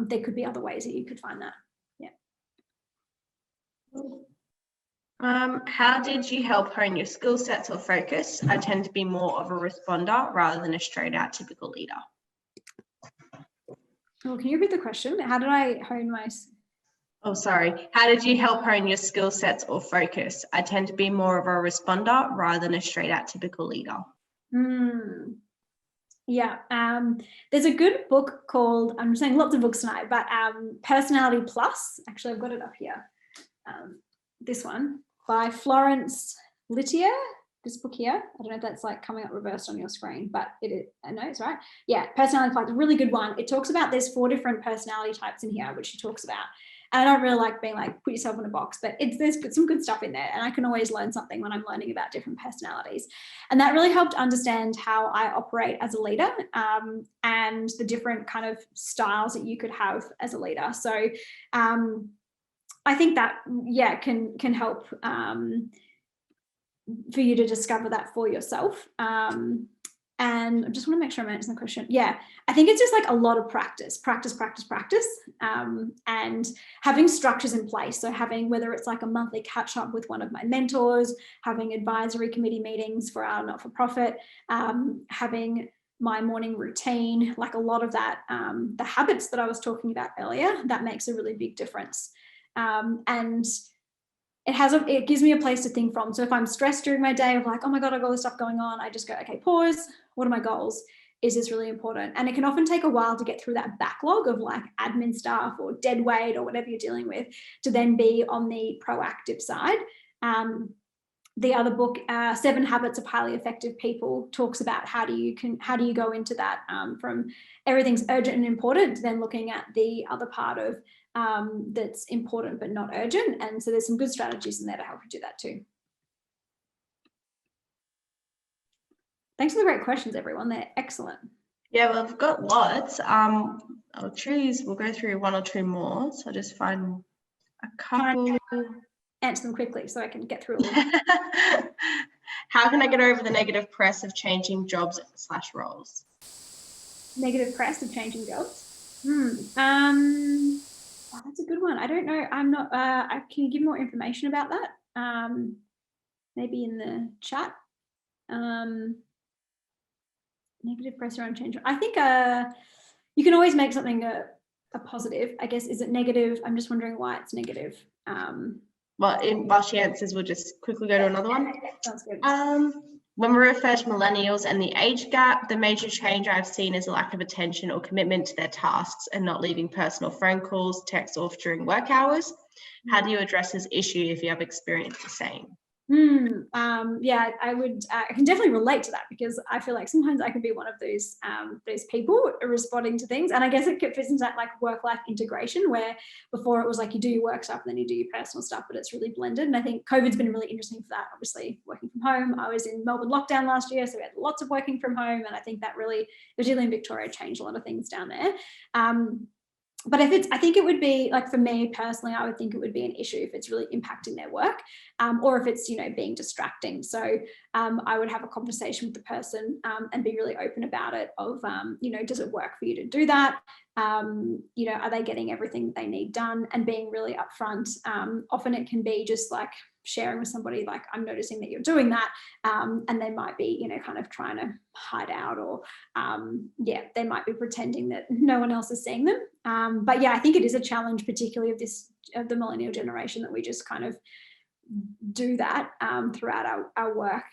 There could be other ways that you could find that. Yeah. How did you help hone your skill sets or focus? I tend to be more of a responder rather than a straight out typical leader. Well, can you repeat the question? How did I hone my... Oh, sorry. How did you help hone your skill sets or focus? I tend to be more of a responder rather than a straight out typical leader. Yeah, there's a good book called, I'm saying lots of books tonight, but Personality Plus. Actually, I've got it up here. This one by Florence Littier. This book here. I don't know if that's like coming up reversed on your screen, but it is. I know it's right. Yeah, Personality Plus, a really good one. It talks about there's 4 different personality types in here, which she talks about. And I don't really like being like, put yourself in a box, but there's some good stuff in there. And I can always learn something when I'm learning about different personalities. And that really helped understand how I operate as a leader and the different kind of styles that you could have as a leader. So I think that, yeah, can help for you to discover that for yourself. And I just want to make sure I'm answering the question. Yeah, I think it's just like a lot of practice, and having structures in place. So having, whether it's like a monthly catch up with one of my mentors, having advisory committee meetings for our not-for-profit, having my morning routine, like a lot of that, the habits that I was talking about earlier, that makes a really big difference. And it gives me a place to think from. So if I'm stressed during my day of like, oh my God, I've got all this stuff going on, I just go, okay, pause. What are my goals? Is this really important? And it can often take a while to get through that backlog of like admin stuff or dead weight or whatever you're dealing with to then be on the proactive side. The other book, 7 Habits of Highly Effective People, talks about how do you go into that from everything's urgent and important to then looking at the other part of that's important but not urgent. And so there's some good strategies in there to help you do that too. Thanks for the great questions, everyone. They're excellent. Yeah, well, I've got lots. We'll go through 1 or 2 more. So I'll just find a couple. Answer them quickly so I can get through all. How can I get over the negative press of changing jobs / roles? Negative press of changing jobs? Oh, that's a good one. I don't know. I'm not, can you give more information about that? Maybe in the chat. Negative press around change. I think you can always make something a positive. I guess, is it negative? I'm just wondering why it's negative. Well, while she answers, we'll just quickly go to another one. Sounds good. When we refer to millennials and the age gap, the major change I've seen is a lack of attention or commitment to their tasks and not leaving personal phone calls, texts off during work hours. How do you address this issue if you have experienced the same? Yeah, I can definitely relate to that because I feel like sometimes I can be one of those people responding to things. And I guess it fits into that like work-life integration where before it was like you do your work stuff and then you do your personal stuff, but it's really blended. And I think COVID's been really interesting for that, obviously working from home. I was in Melbourne lockdown last year, so we had lots of working from home. And I think that really, particularly in Victoria, changed a lot of things down there. But I think it would be like, for me personally, I would think it would be an issue if it's really impacting their work, or if it's, being distracting. So I would have a conversation with the person and be really open about it of, does it work for you to do that? Are they getting everything that they need done, and being really upfront. Often it can be just like sharing with somebody like, I'm noticing that you're doing that, and they might be kind of trying to hide out, or they might be pretending that no one else is seeing them, but yeah, I think it is a challenge, particularly of the millennial generation, that we just kind of do that throughout our work,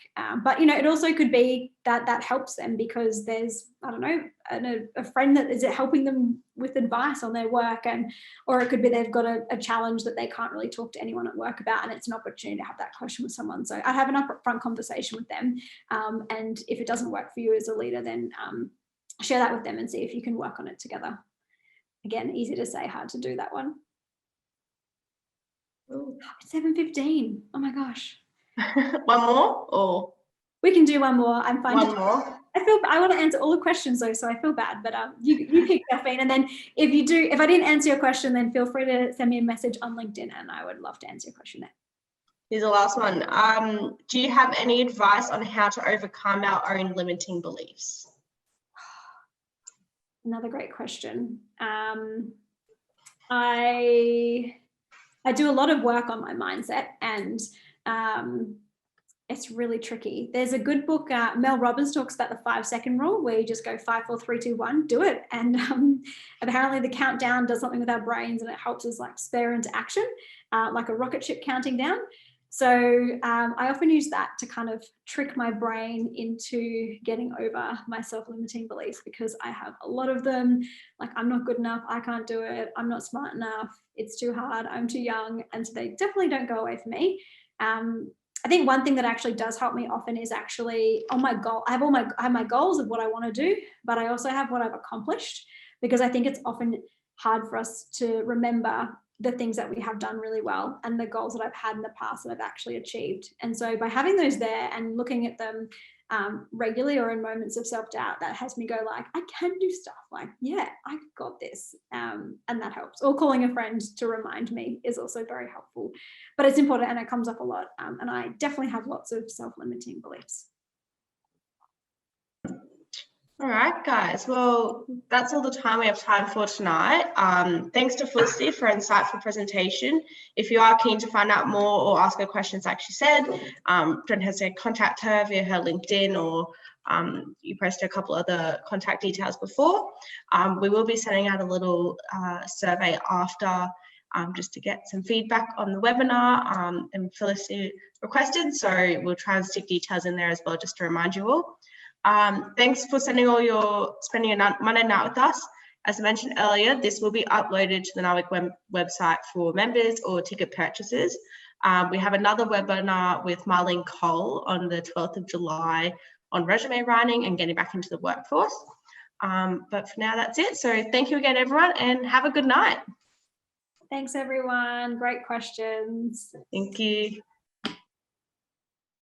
but it also could be that helps them because there's, I don't know, a friend that is helping them with advice on their work, or it could be they've got a challenge that they can't really talk to anyone at work about, and it's an opportunity to have that question with someone. So I'd have an upfront conversation with them, and if it doesn't work for you as a leader, then share that with them and see if you can work on it together. Again, easy to say, hard to do that one. Ooh, it's 7:15. Oh my gosh. One more, or we can do one more. I'm fine. One more. I want to answer all the questions though, so I feel bad. But you pick, Delphine, and then if I didn't answer your question, then feel free to send me a message on LinkedIn, and I would love to answer your question there. Here's the last one. Do you have any advice on how to overcome our own limiting beliefs? Another great question. I do a lot of work on my mindset, and it's really tricky. There's a good book, Mel Robbins talks about the 5-second rule, where you just go 5, 4, 3, 2, 1, do it. And apparently the countdown does something with our brains, and it helps us like spur into action, like a rocket ship counting down. So I often use that to kind of trick my brain into getting over my self-limiting beliefs, because I have a lot of them. Like, I'm not good enough, I can't do it, I'm not smart enough, it's too hard, I'm too young. And so they definitely don't go away for me. I think one thing that actually does help me often is actually on my goal. I have my goals of what I want to do, but I also have what I've accomplished, because I think it's often hard for us to remember the things that we have done really well and the goals that I've had in the past that I've actually achieved. And so by having those there and looking at them regularly or in moments of self-doubt, that has me go like, I can do stuff, like, yeah, I've got this, and that helps. Or calling a friend to remind me is also very helpful, but it's important and it comes up a lot, and I definitely have lots of self-limiting beliefs. All right, guys. Well, that's all the time we have time for tonight. Thanks to Felicity for an insightful presentation. If you are keen to find out more or ask her questions, like she said, don't hesitate to contact her via her LinkedIn, or you posted a couple other contact details before. We will be sending out a little survey after just to get some feedback on the webinar, and Felicity requested, so we'll try and stick details in there as well, just to remind you all. Thanks for spending a Monday night with us. As I mentioned earlier, this will be uploaded to the NAWIC website for members or ticket purchasers. We have another webinar with MILLENNIAL Qld on the 12th of July on resume writing and getting back into the workforce. But for now, that's it. So thank you again, everyone, and have a good night. Thanks, everyone. Great questions. Thank you.